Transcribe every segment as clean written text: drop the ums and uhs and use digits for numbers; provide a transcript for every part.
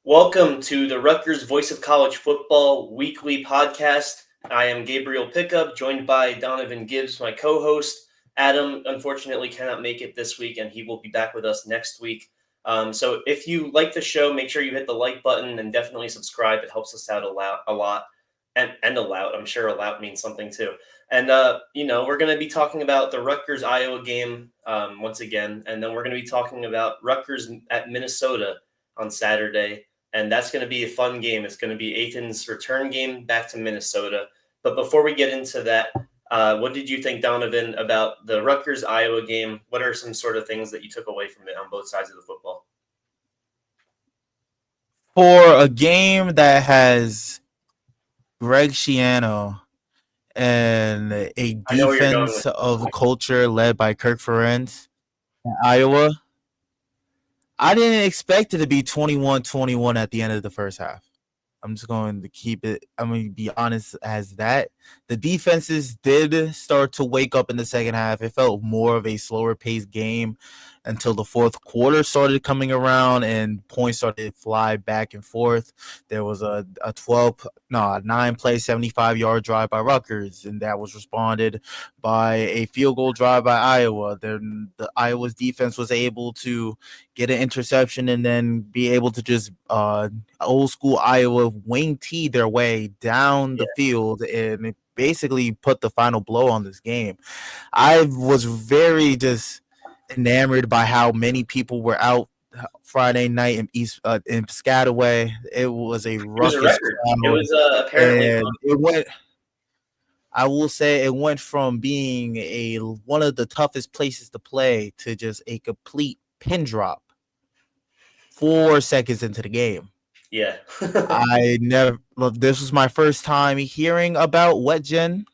Welcome to the Rutgers Voice of College Football weekly podcast. I am Gabriel Pickup, joined by Donovan Gibbs, my co-host. Adam, unfortunately, cannot make it this week, and he will be back with us next week. So if you like the show, make sure you hit the like button and definitely subscribe. It helps us out a lot. And a lot. I'm sure a lot means something too. And, we're going to be talking about the Rutgers-Iowa game once again, and then we're going to be talking about Rutgers at Minnesota on Saturday. And that's going to be a fun game. It's going to be Athan's return game back to Minnesota. But before we get into that, what did you think, Donovan, about the Rutgers-Iowa game? What are some sort of things that you took away from it on both sides of the football? For a game that has Greg Schiano and a I know where you're going defense with of culture led by Kirk Ferentz in Iowa, I didn't expect it to be 21-21 at the end of the first half. I'm just going to keep it. I'm going to be honest as that. The defenses did start to wake up in the second half. It felt more of a slower paced game until the fourth quarter started coming around and points started to fly back and forth. There was a 9-play, 75-yard drive by Rutgers, and that was responded by a field goal drive by Iowa. Then the Iowa's defense was able to get an interception and then be able to just old school Iowa wing tee their way down the field and basically put the final blow on this game. I was very just enamored by how many people were out Friday night in Piscataway. It was a it. It was a ruckus record. It crowd, was apparently and it went. I will say it went from being one of the toughest places to play to just a complete pin drop 4 seconds into the game. Yeah. I never. Look, this was my first time hearing about Wetjen.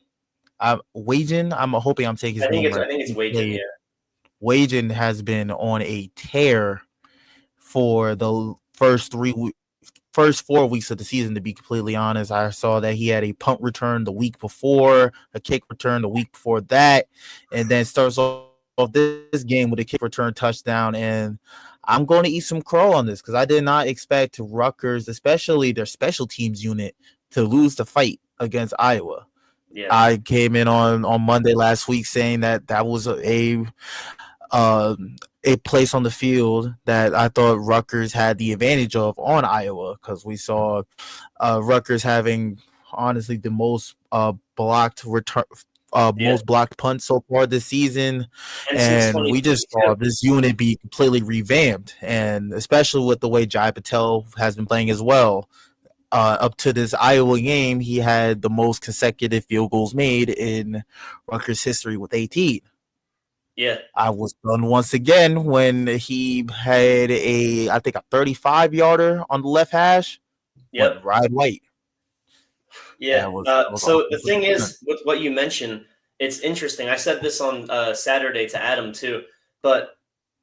Wagen. I'm hoping I'm saying his name right. I think it's Wagen, yeah. Wagen has been on a tear for the first 4 weeks of the season, to be completely honest. I saw that he had a punt return the week before, a kick return the week before that, and then starts off this game with a kick return touchdown. And I'm going to eat some crow on this because I did not expect Rutgers, especially their special teams unit, to lose the fight against Iowa. Yeah. I came in on Monday last week saying that was a place on the field that I thought Rutgers had the advantage of on Iowa, because we saw Rutgers having honestly the most blocked return. Most blocked punts so far this season, and we just saw this unit be completely revamped, and especially with the way Jai Patel has been playing as well. Up to this Iowa game, he had the most consecutive field goals made in Rutgers history with 18. Yeah. I was done once again when he had I think a 35-yarder on the left hash. Yep. Ride white. Yeah. So the thing is, with what you mentioned, it's interesting. I said this on Saturday to Adam too, but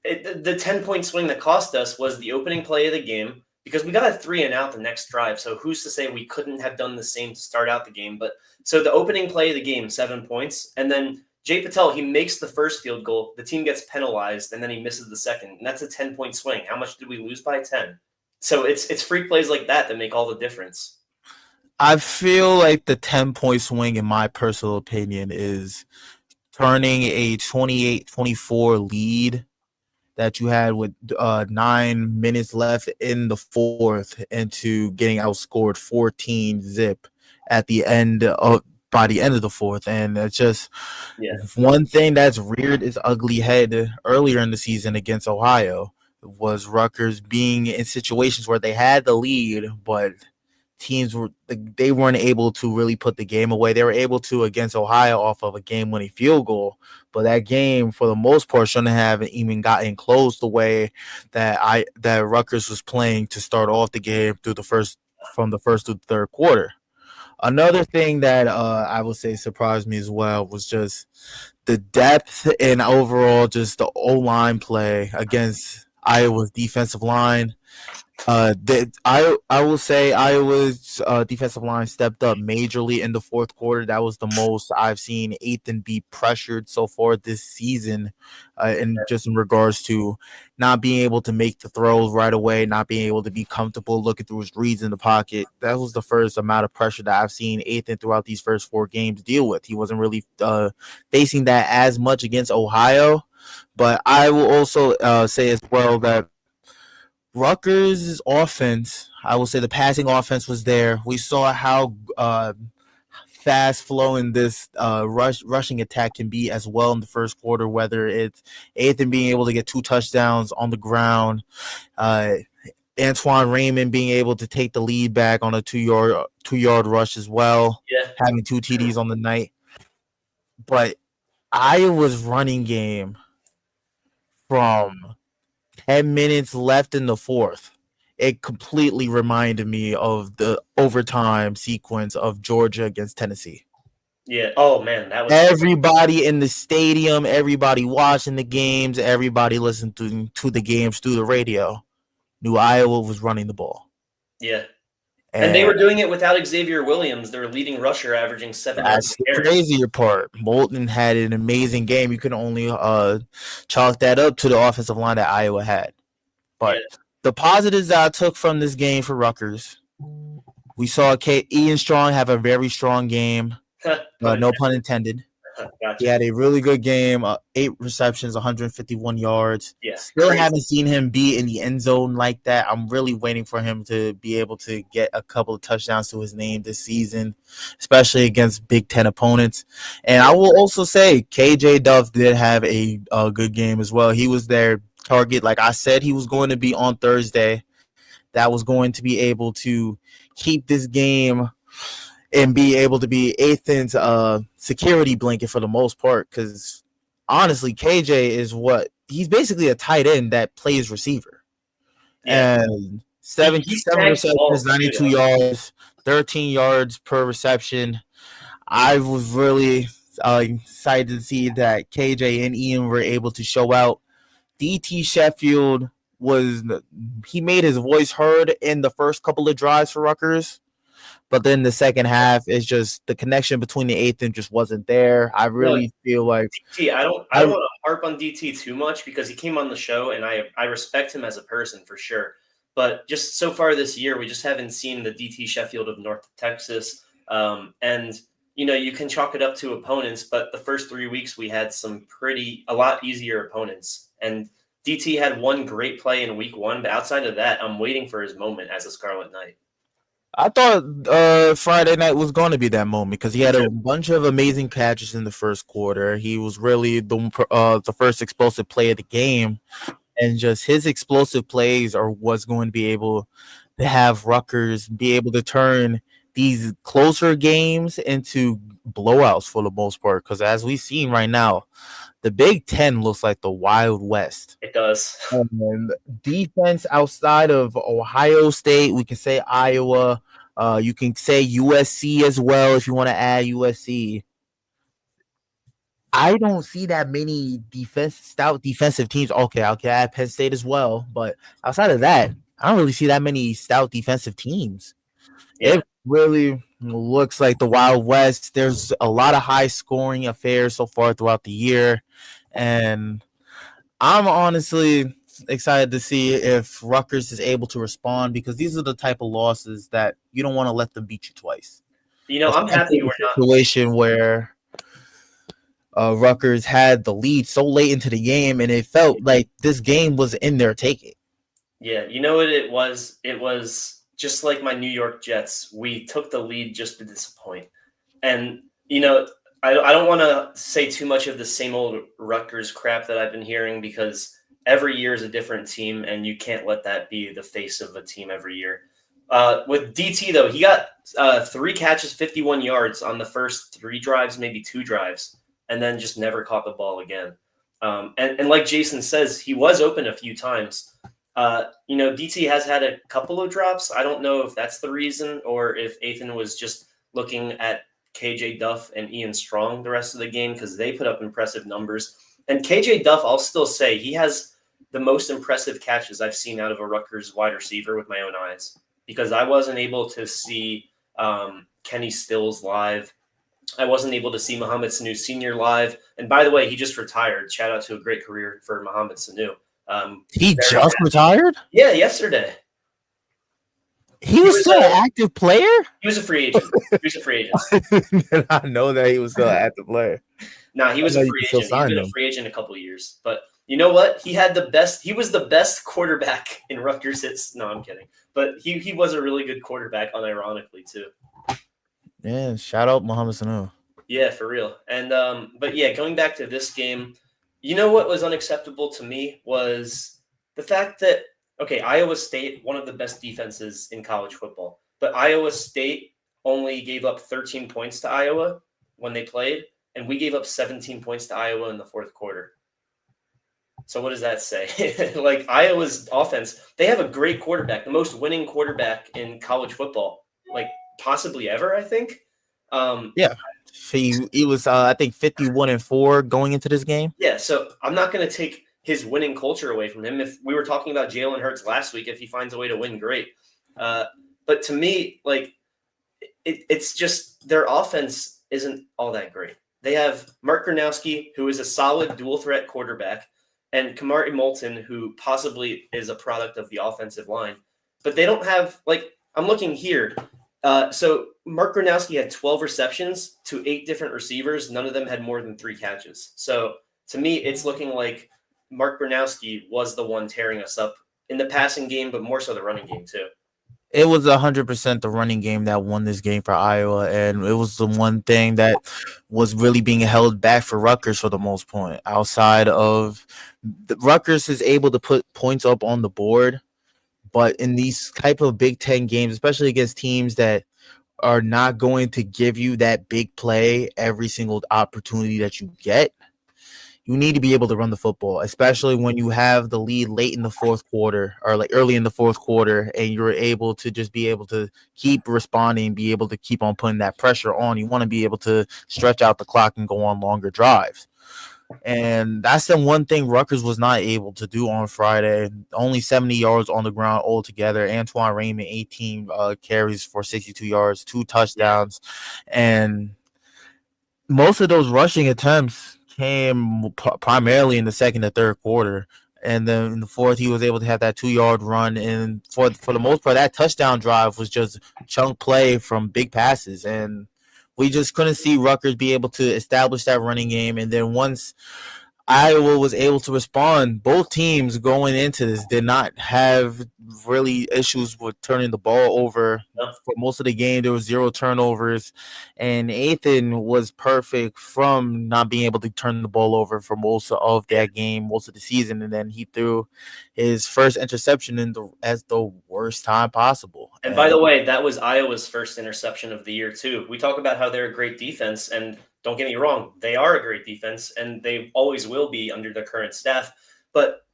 the 10-point swing that cost us was the opening play of the game, because we got a 3-and-out the next drive. So who's to say we couldn't have done the same to start out the game? But so the opening play of the game, 7 points, and then Jay Patel, he makes the first field goal. The team gets penalized, and then he misses the second, and that's a 10-point swing. How much did we lose by? 10. So it's free plays like that make all the difference. I feel like the 10-point swing, in my personal opinion, is turning a 28-24 lead that you had with 9 minutes left in the fourth into getting outscored 14-zip at the end of by the end of the fourth. And it's just one thing that's reared its ugly head earlier in the season against Ohio was Rutgers being in situations where they had the lead, but teams they weren't able to really put the game away. They were able to against Ohio off of a game-winning field goal, but that game for the most part shouldn't have even gotten close the way that Rutgers was playing to start off the game from the first to the third quarter. Another thing that I would say surprised me as well was just the depth and overall just the O-line play against Iowa's defensive line. I will say Iowa's defensive line stepped up majorly in the fourth quarter. That was the most I've seen Athan be pressured so far this season, and just in regards to not being able to make the throws right away, not being able to be comfortable looking through his reads in the pocket. That was the first amount of pressure that I've seen Athan throughout these first 4 games deal with. He wasn't really facing that as much against Ohio, but I will also say as well that Rutgers' offense, I will say the passing offense was there. We saw how fast flowing this rushing attack can be as well in the first quarter, whether it's Athan being able to get 2 touchdowns on the ground, uh, Antoine Raymond being able to take the lead back on a 2-yard rush as well, Yeah. having 2 TDs on the night. But Iowa's running game from 10 minutes left in the fourth, it completely reminded me of the overtime sequence of Georgia against Tennessee. Yeah. Oh man, that was Everybody in the stadium, everybody watching the games, everybody listening to the games through the radio knew Iowa was running the ball. yeah. And they And were doing it without Xavier Williams, their leading rusher, averaging 7 yards that's a the carry. crazier part. Moulton had an amazing game. You can only chalk that up to the offensive line that Iowa had. But the positives that I took from this game for Rutgers, we saw Ian Strong have a very strong game. No pun intended. Gotcha. He had a really good game, 8 receptions, 151 yards. Yeah, Still crazy. haven't seen him be in the end zone like that. I'm really waiting for him to be able to get a couple of touchdowns to his name this season, especially against Big Ten opponents. And I will also say KJ Duff did have a good game as well. He was their target, like I said, he was going to be on Thursday. That was going to be able to keep this game and be able to be Athan's security blanket for the most part. Because honestly, KJ is he's basically a tight end that plays receiver. Yeah. And 7 receptions, 92 yards, 13 yards per reception. I was really excited to see that KJ and Ian were able to show out. DT Sheffield he made his voice heard in the first couple of drives for Rutgers. But then the second half is just the connection between the Athan just wasn't there. I really feel like DT. I don't want to harp on DT too much because he came on the show and I respect him as a person for sure. But just so far this year, we just haven't seen the DT Sheffield of North Texas. And you can chalk it up to opponents, but the first 3 weeks we had a lot easier opponents. And DT had one great play in week 1, but outside of that, I'm waiting for his moment as a Scarlet Knight. I thought Friday night was going to be that moment because he had a bunch of amazing catches in the first quarter. He was really the first explosive play of the game, and just his explosive plays are what's going to be able to have Rutgers be able to turn these closer games into blowouts for the most part. Because as we've seen right now, the Big Ten looks like the Wild West. It does. And defense outside of Ohio State, we can say Iowa. You can say USC as well if you want to add USC. I don't see that many stout defensive teams. Okay, I'll add Penn State as well. But outside of that, I don't really see that many stout defensive teams. Yeah. It really looks like the Wild West. There's a lot of high-scoring affairs so far throughout the year. And I'm honestly excited to see if Rutgers is able to respond because these are the type of losses that you don't want to let them beat you twice. I'm happy we're not in a situation where Rutgers had the lead so late into the game, and it felt like this game was in their taking. Yeah, you know what it was? It was just like my New York Jets. We took the lead just to disappoint. And, I don't want to say too much of the same old Rutgers crap that I've been hearing because every year is a different team, and you can't let that be the face of a team every year. With DT, though, he got 3 catches, 51 yards on the first 3 drives, maybe 2 drives, and then just never caught the ball again. And like Jason says, he was open a few times. DT has had a couple of drops. I don't know if that's the reason or if Athan was just looking at KJ Duff and Ian Strong the rest of the game because they put up impressive numbers. And KJ Duff, I'll still say he has the most impressive catches I've seen out of a Rutgers wide receiver with my own eyes, because I wasn't able to see Kenny Stills live. I wasn't able to see Mohamed Sanu Sr. live. And by the way, he just retired. Shout out to a great career for Mohamed Sanu. He just retired? Yeah, yesterday. He was still an active player? He was a free agent. I know that he was still an active player. Nah, he was a free agent. He's been a free agent a couple of years. But you know what? He was the best quarterback in Rutgers. No, I'm kidding. But he was a really good quarterback, unironically, too. Yeah, shout out Mohamed Sanu. Yeah, for real. And but yeah, going back to this game, you know what was unacceptable to me was the fact that, okay, Iowa State, one of the best defenses in college football, but Iowa State only gave up 13 points to Iowa when they played, and we gave up 17 points to Iowa in the fourth quarter. So what does that say? Like, Iowa's offense, they have a great quarterback, the most winning quarterback in college football, like possibly ever, I think. Yeah. He was, I think, 51-4 going into this game. Yeah, so I'm not going to take his winning culture away from him. If we were talking about Jalen Hurts last week, if he finds a way to win, great. But to me, like, it's just their offense isn't all that great. They have Mark Gronowski, who is a solid dual threat quarterback, and Kamari Moulton, who possibly is a product of the offensive line. But they don't have, like, I'm looking here. So Mark Gronowski had 12 receptions to 8 different receivers. None of them had more than 3 catches. So to me, it's looking like Mark Gronowski was the one tearing us up in the passing game, but more so the running game too. It was 100% the running game that won this game for Iowa, and it was the one thing that was really being held back for Rutgers for the most part. Outside of Rutgers is able to put points up on the board, but in these type of Big Ten games, especially against teams that are not going to give you that big play every single opportunity that you get, you need to be able to run the football, especially when you have the lead late in the fourth quarter or like early in the fourth quarter, and you're able to just be able to keep responding, be able to keep on putting that pressure on. You want to be able to stretch out the clock and go on longer drives. And that's the one thing Rutgers was not able to do on Friday. Only 70 yards on the ground altogether. Antoine Raymond, 18 carries for 62 yards, 2 touchdowns. And most of those rushing attempts came primarily in the second and third quarter. And then in the fourth, he was able to have that 2-yard run. And for the most part, that touchdown drive was just chunk play from big passes. And we just couldn't see Rutgers be able to establish that running game. And then once Iowa was able to respond, both teams going into this did not have really issues with turning the ball over. For most of the game, there was 0 turnovers. And Athan was perfect from not being able to turn the ball over for most of that game, most of the season. And then he threw his first interception at the worst time possible. And by the way, that was Iowa's first interception of the year, too. We talk about how they're a great defense, and don't get me wrong, they are a great defense, and they always will be under the current staff. But,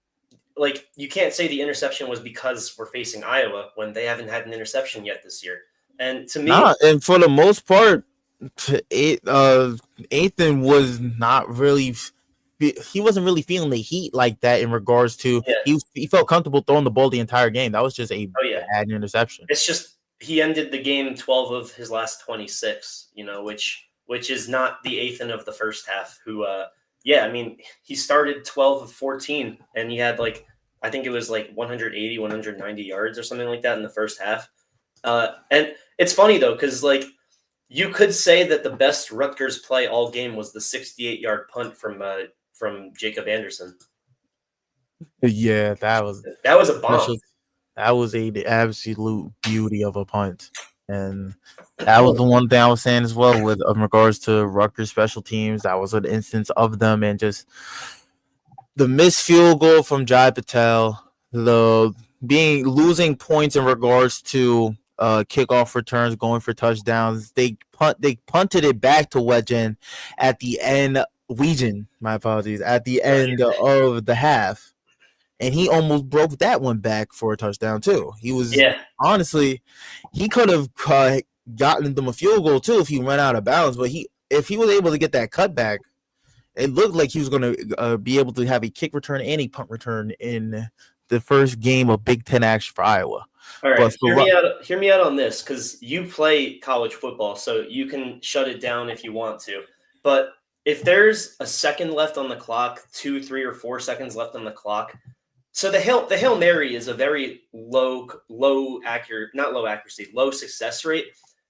like, you can't say the interception was because we're facing Iowa when they haven't had an interception yet this year. And to me, and for the most part, Athan was not really. He wasn't really feeling the heat like that in regards to he felt comfortable throwing the ball the entire game. That was just a bad interception. It's just he ended the game 12 of his last 26, which is not the Athan of the first half. Who, I mean, he started 12 of 14, and he had I think it was 180, 190 yards or something like that in the first half. And it's funny though, because you could say that the best Rutgers play all game was the 68-yard punt from Jacob Anderson. Yeah, that was a bomb. That was the absolute beauty of a punt. And that was the one thing I was saying as well with in regards to Rutgers special teams. That was an instance of them, and just the missed field goal from Jai Patel, losing points in regards to kickoff returns, going for touchdowns. They punted it back to Wedgen at the end. My apologies. At the end of the half, and he almost broke that one back for a touchdown too. He was honestly, he could have gotten them a field goal too if he went out of bounds. But if he was able to get that cutback, it looked like he was going to be able to have a kick return and a punt return in the first game of Big Ten action for Iowa. All right, But hear me out on this, because you play college football, so you can shut it down if you want to. But if there's a second left on the clock, 2, 3, or 4 seconds left on the clock, so the Hail Mary is a very low success rate.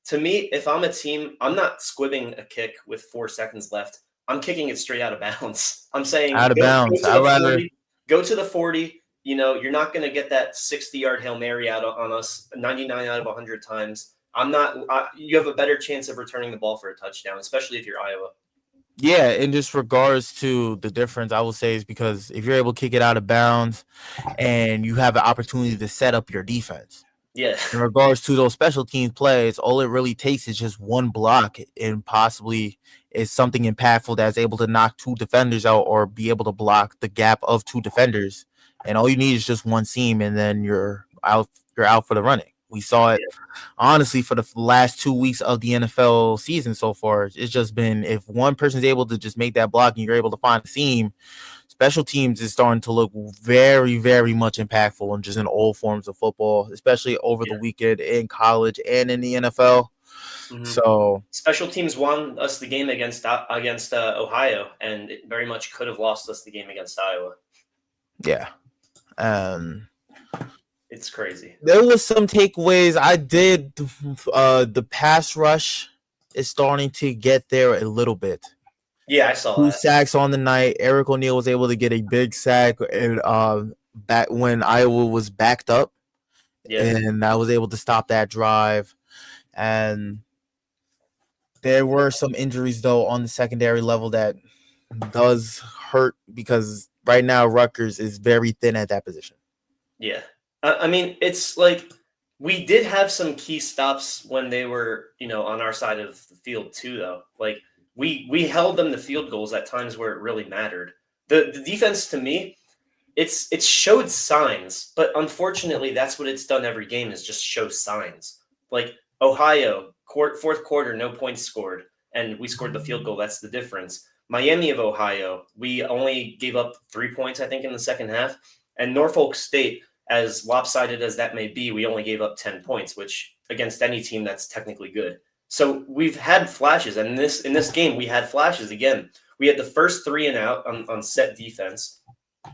To me, if I'm a team, I'm not squibbing a kick with 4 seconds left. I'm kicking it straight out of bounds. I'm saying out of bounds. Go to the 40. Go to the 40. You know, you're not going to get that 60-yard Hail Mary out on us 99 out of 100 times. You have a better chance of returning the ball for a touchdown, especially if you're Iowa. Yeah, in just regards to the difference, I will say is because if you're able to kick it out of bounds and you have the opportunity to set up your defense. Yeah. In regards to those special teams plays, all it really takes is just one block and possibly is something impactful that's able to knock 2 defenders out or be able to block the gap of 2 defenders. And all you need is just one seam, and then you're out for the running. We saw it, honestly, for the last 2 weeks of the NFL season so far. It's just been, if one person's able to just make that block and you're able to find a seam, special teams is starting to look very, very much impactful in just in all forms of football, especially over the weekend in college and in the NFL. Mm-hmm. So special teams won us the game against Ohio, and it very much could have lost us the game against Iowa. Yeah. It's crazy. There was some takeaways. I did. The pass rush is starting to get there a little bit. Yeah, I saw 2 sacks on the night. Eric O'Neal was able to get a big sack back when Iowa was backed up. Yeah. And I was able to stop that drive. And there were some injuries, though, on the secondary level that does hurt, because right now Rutgers is very thin at that position. Yeah. I mean, it's like we did have some key stops when they were, on our side of the field too, though. Like we held them to field goals at times where it really mattered. The defense, to me, it's showed signs, but unfortunately, that's what it's done every game, is just show signs. Like Ohio, fourth quarter, no points scored, and we scored the field goal. That's the difference. Miami of Ohio, we only gave up 3 points, I think, in the second half. And Norfolk State, as lopsided as that may be, we only gave up 10 points, which against any team, that's technically good. So we've had flashes, and in this game, we had flashes again. We had the first 3 and out on set defense.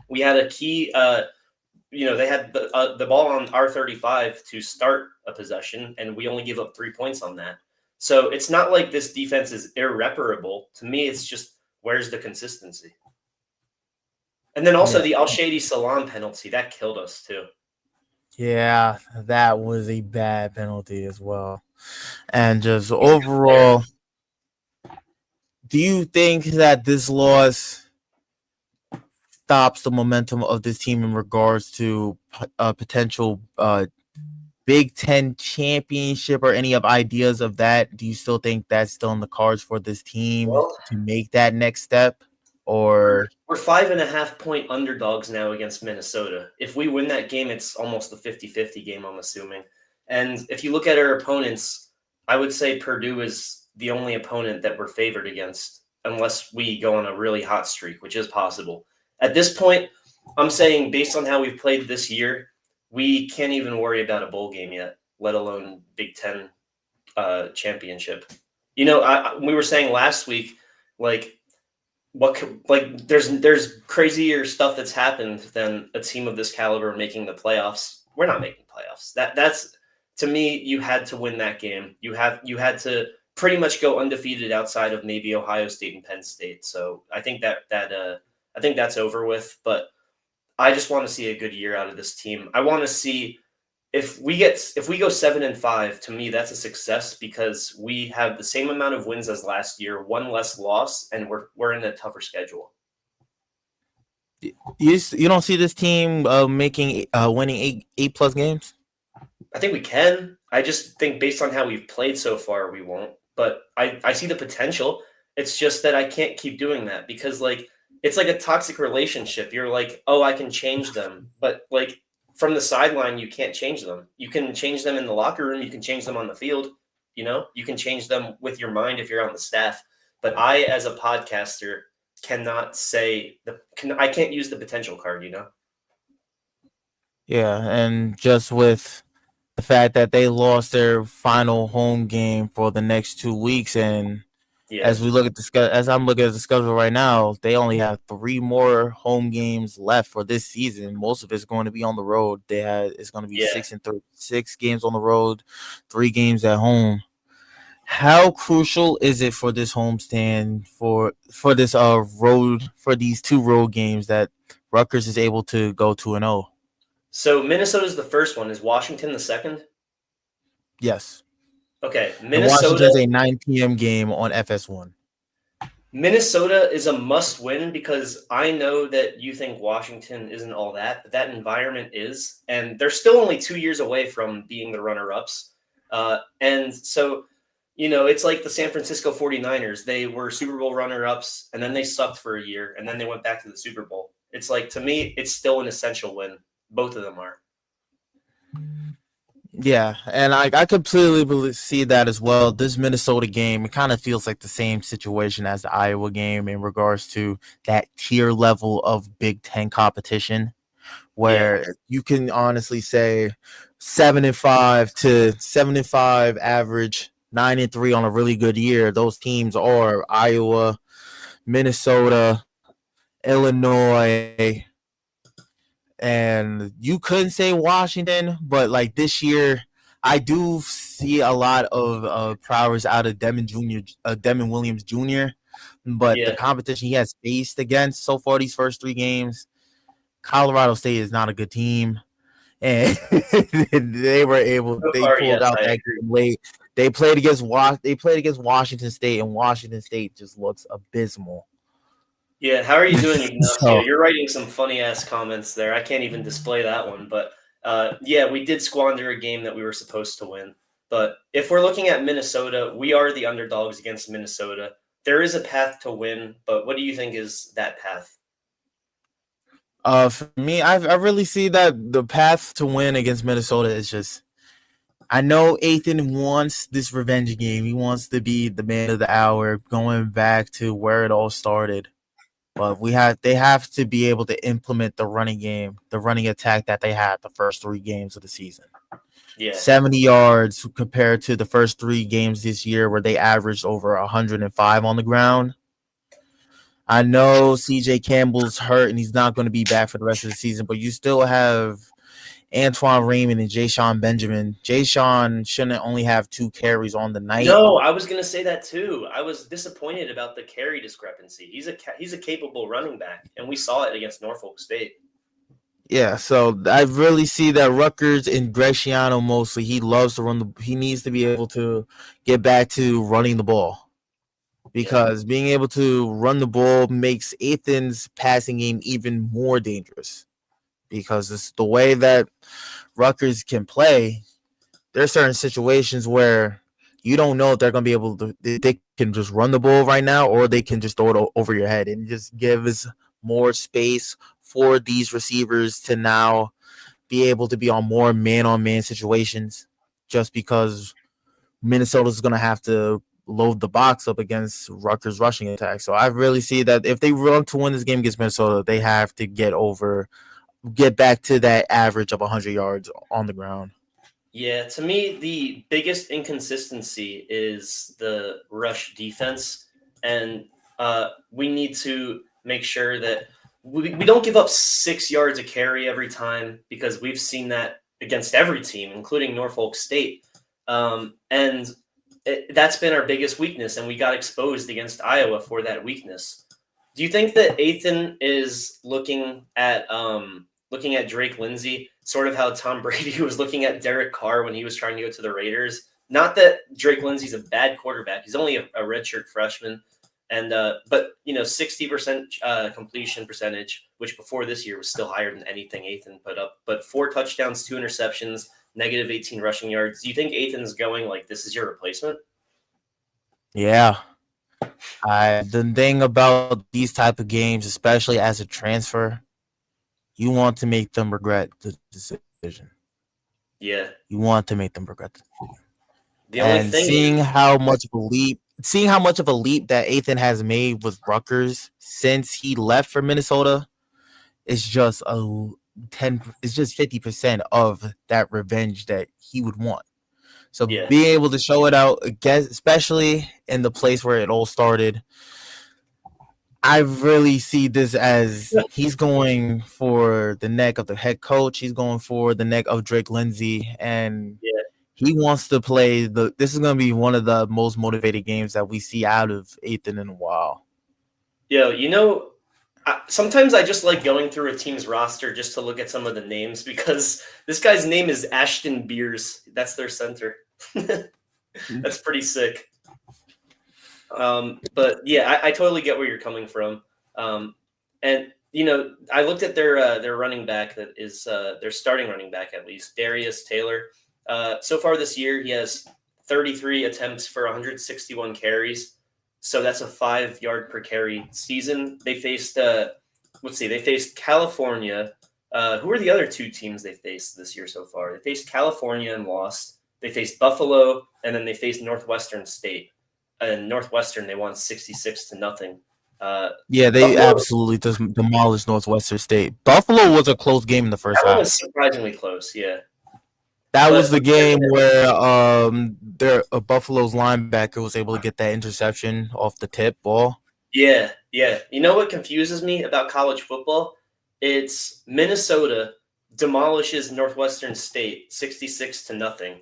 We had a key, they had the ball on R35 to start a possession, and we only gave up 3 points on that. So it's not like this defense is irreparable. To me, it's just, where's the consistency? And then also the Al-Shady Salam penalty, that killed us too. Yeah, that was a bad penalty as well. And just overall, do you think that this loss stops the momentum of this team in regards to a potential Big Ten championship or any of ideas of that? Do you still think that's still in the cards for this team to make that next step? Or we're 5.5 point underdogs now against Minnesota. If we win that game, it's almost a 50-50 game, I'm assuming. And if you look at our opponents, I would say Purdue is the only opponent that we're favored against, unless we go on a really hot streak, which is possible. At this point, I'm saying, based on how we've played this year, we can't even worry about a bowl game yet, let alone Big Ten championship. We were saying last week, there's crazier stuff that's happened than a team of this caliber making the playoffs. We're not making playoffs. That's, to me, you had to win that game. You had to pretty much go undefeated outside of maybe Ohio State and Penn State. So I think that's over with. But I just want to see a good year out of this team. I want to see if we go 7-5, to me, that's a success, because we have the same amount of wins as last year, 1 less loss, and we're in a tougher schedule. You don't see this team winning 8+ games? I think we can. I just think based on how we've played so far, we won't. But I see the potential. It's just that I can't keep doing that, because it's like a toxic relationship. You're like, oh, I can change them, but from the sideline, you can't change them. You can change them in the locker room. You can change them on the field. You can change them with your mind if you're on the staff. But I, as a podcaster, cannot say I can't use the potential card, you know? Yeah, and just with the fact that they lost their final home game for the next 2 weeks, and Yeah. as we look at as I'm looking at the schedule right now, they only have 3 more home games left for this season. Most of it's going to be on the road. It's going to be Yeah. 6 games on the road, 3 games at home. How crucial is it for this homestand for this road for these 2 road games that Rutgers is able to go 2-0? So Minnesota's the first one. Is Washington the second? Yes, Okay. and Minnesota Washington's a 9 p.m. game on FS1. Minnesota is a must win because I know that you think Washington isn't all that, but that environment is. And they're still only 2 years away from being the runner ups. And so, it's like the San Francisco 49ers. They were Super Bowl runner ups, and then they sucked for a year, and then they went back to the Super Bowl. It's like, to me, it's still an essential win. Both of them are. Yeah, and I completely see that as well. This Minnesota game, it kind of feels like the same situation as the Iowa game in regards to that tier level of Big Ten competition, Yeah. where you can honestly say 7-5 average, 9-3 on a really good year. Those teams are Iowa, Minnesota, Illinois, and you couldn't say Washington, but like this year, I do see a lot of prowess out of Demon Williams Jr. But the Yeah. competition he has faced against so far these first 3 games, Colorado State is not a good team, and So they far, pulled yes, out I that agree. game late. They played against Washington State, and Washington State just looks abysmal. Yeah, how are you doing, Ignacio? So You're writing some funny ass comments there. I can't even display that one, but yeah, we did squander a game that we were supposed to win. But if we're looking at Minnesota, we are the underdogs against Minnesota. There is a path to win, but what do you think is that path? for me, I really see that the path to win against Minnesota is just. I know Athan wants this revenge game. He wants to be the man of the hour, going back to where it all started. But they have to be able to implement the running game, the running attack that they had the first 3 games of the season. Yeah. 70 yards compared to the first 3 games this year where they averaged over 105 on the ground. I know CJ Campbell's hurt and he's not going to be back for the rest of the season, but you still have Antoine Raymond and Jay Benjamin. Jay shouldn't only have 2 carries on the night. No, I was gonna say that too. I was disappointed about the carry discrepancy. He's a capable running back, and we saw it against Norfolk State. Yeah, so I really see that Rutgers and Graciano mostly. He loves to he needs to be able to get back to running the ball Yeah. because being able to run the ball makes Athan's passing game even more dangerous because it's the way that Rutgers can play. There are certain situations where you don't know if they're going to be able to. They can just run the ball right now, or they can just throw it over your head and just give us more space for these receivers to now be able to be on more man-on-man situations. Just because Minnesota's going to have to load the box up against Rutgers' rushing attack. So I really see that if they want to win this game against Minnesota, they have to get back to that average of 100 yards on the ground. Yeah, to me, the biggest inconsistency is the rush defense, and we need to make sure that we don't give up 6 yards a carry every time because we've seen that against every team, including Norfolk State, and that's been our biggest weakness, and we got exposed against Iowa for that weakness. Do you think that Athan is looking at Drake Lindsay, sort of how Tom Brady was looking at Derek Carr when he was trying to go to the Raiders? Not that Drake Lindsay's a bad quarterback; he's only a redshirt freshman, and but 60% completion percentage, which before this year was still higher than anything Athan put up. But 4 touchdowns, 2 interceptions, negative 18 rushing yards. Do you think Athan's going like this is your replacement? Yeah. The thing about these type of games, especially as a transfer, you want to make them regret the decision. Yeah. You want to make them regret the decision. The only And thing seeing is, how much of a leap seeing how much of a leap that Athan has made with Rutgers since he left for Minnesota is just a 10. It's just 50% of that revenge that he would want. So Yeah. being able to show it out again, especially in the place where it all started, I really see this as he's going for the neck of the head coach. He's going for the neck of Drake Lindsay, and Yeah. he wants to play the. This is going to be one of the most motivated games that we see out of Athan in a while. Sometimes I just like going through a team's roster just to look at some of the names because this guy's name is Ashton Beers. That's their center. That's pretty sick. But yeah, I totally get where you're coming from. And I looked at their running back that is their starting running back at least, Darius Taylor. So far this year, he has 33 attempts for 161 carries. So that's a 5-yard per carry season. They faced they faced California. Who are the other two teams they faced this year so far? They faced California and lost. They faced Buffalo, and then they faced Northwestern State. And Northwestern, they won 66-0. Yeah, they Buffalo, absolutely demolished Northwestern State. Buffalo was a close game in the first that one half. was surprisingly close, yeah. That But was the game where Buffalo's linebacker was able to get that interception off the tip ball. Yeah. You know what confuses me about college football? It's Minnesota demolishes Northwestern State 66-0.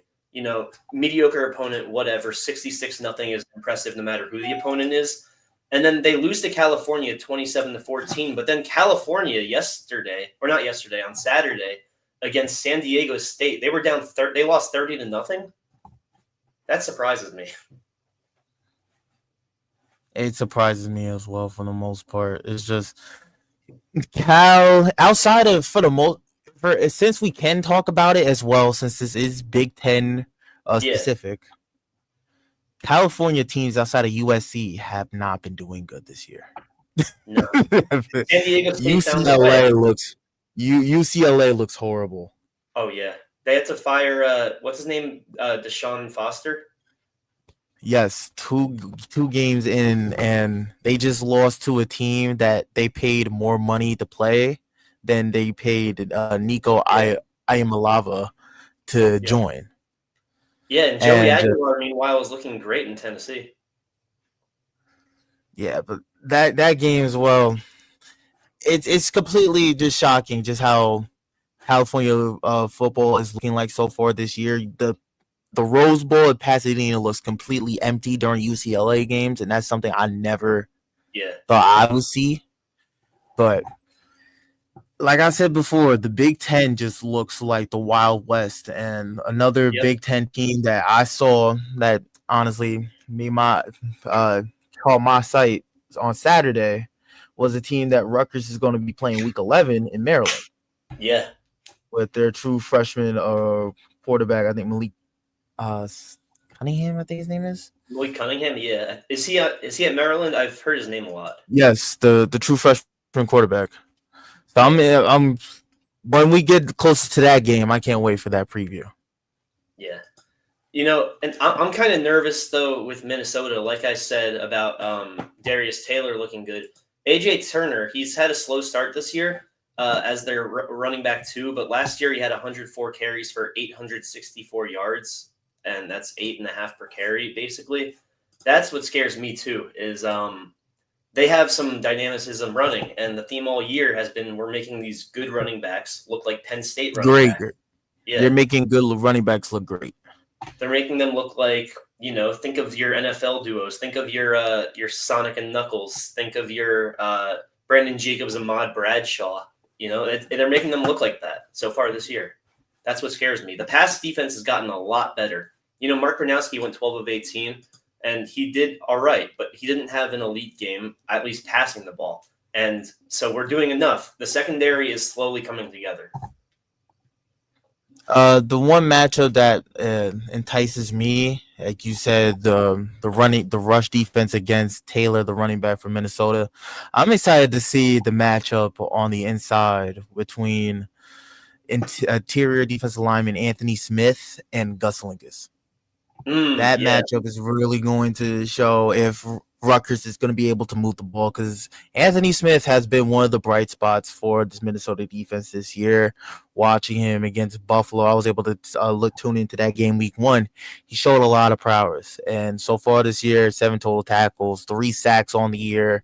Mediocre opponent, whatever. 66-0 is impressive no matter who the opponent is. And then they lose to California 27-14. But then California on Saturday against San Diego State, they were down. They lost 30-0. That surprises me. It surprises me as well for the most part. It's just Cal outside of since we can talk about it as well, since this is Big Ten specific. California teams outside of USC have not been doing good this year. No. San Diego State UCLA looks horrible. Oh yeah, they had to fire what's his name, Deshaun Foster. Yes, two games in, and they just lost to a team that they paid more money to play than they paid Nico Iamaleava to join. Yeah, and Joey Aguilar, meanwhile, was looking great in Tennessee. Yeah, but that game as well, it's completely just shocking just how California football is looking like so far this year. The Rose Bowl at Pasadena looks completely empty during UCLA games, and that's something I never thought I would see. But like I said before, the Big Ten just looks like the Wild West. And another Big Ten team that I saw that honestly caught my sight on Saturday was a team that Rutgers is going to be playing Week 11 in Maryland. Yeah, with their true freshman quarterback, I think Malik Cunningham, I think his name is. Malik Cunningham, yeah. Is he at Maryland? I've heard his name a lot. Yes, the true freshman quarterback. So I'm when we get closer to that game, I can't wait for that preview. Yeah. And I'm kind of nervous though with Minnesota, like I said about Darius Taylor looking good. AJ Turner, he's had a slow start this year as their running back too, but last year he had 104 carries for 864 yards, and that's 8.5 per carry basically. That's what scares me too, is they have some dynamicism running, and the theme all year has been we're making these good running backs look like Penn State running backs. Yeah, they're making good running backs look great. They're making them look like, think of your NFL duos. Think of your Sonic and Knuckles. Think of your Brandon Jacobs and Ahmad Bradshaw. They're making them look like that so far this year. That's what scares me. The pass defense has gotten a lot better. Mark Gronowski went 12 of 18, and he did all right, but he didn't have an elite game, at least passing the ball. And so we're doing enough. The secondary is slowly coming together. The one matchup that entices me, like you said, the rush defense against Taylor, the running back from Minnesota. I'm excited to see the matchup on the inside between interior defensive lineman Anthony Smith and Gus Linkus. That Yeah. matchup is really going to show if Rutgers is going to be able to move the ball, because Anthony Smith has been one of the bright spots for this Minnesota defense this year. Watching him against Buffalo, I was able to tune into that game week 1. He showed a lot of prowess, and so far this year, 7 total tackles, 3 sacks on the year,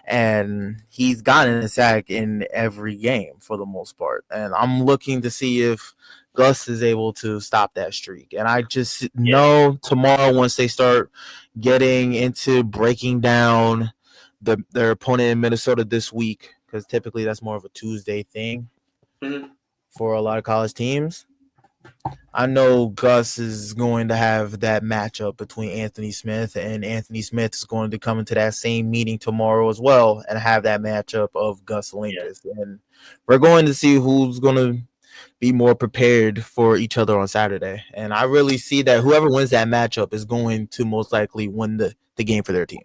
and he's gotten a sack in every game for the most part. And I'm looking to see if Gus is able to stop that streak. And I just know tomorrow, once they start getting into breaking down their opponent in Minnesota this week, because typically that's more of a Tuesday thing for a lot of college teams, I know Gus is going to have that matchup between Anthony Smith, and Anthony Smith is going to come into that same meeting tomorrow as well and have that matchup of Gus Linkus. And we're going to see who's going to be more prepared for each other on Saturday. And I really see that whoever wins that matchup is going to most likely win the game for their team.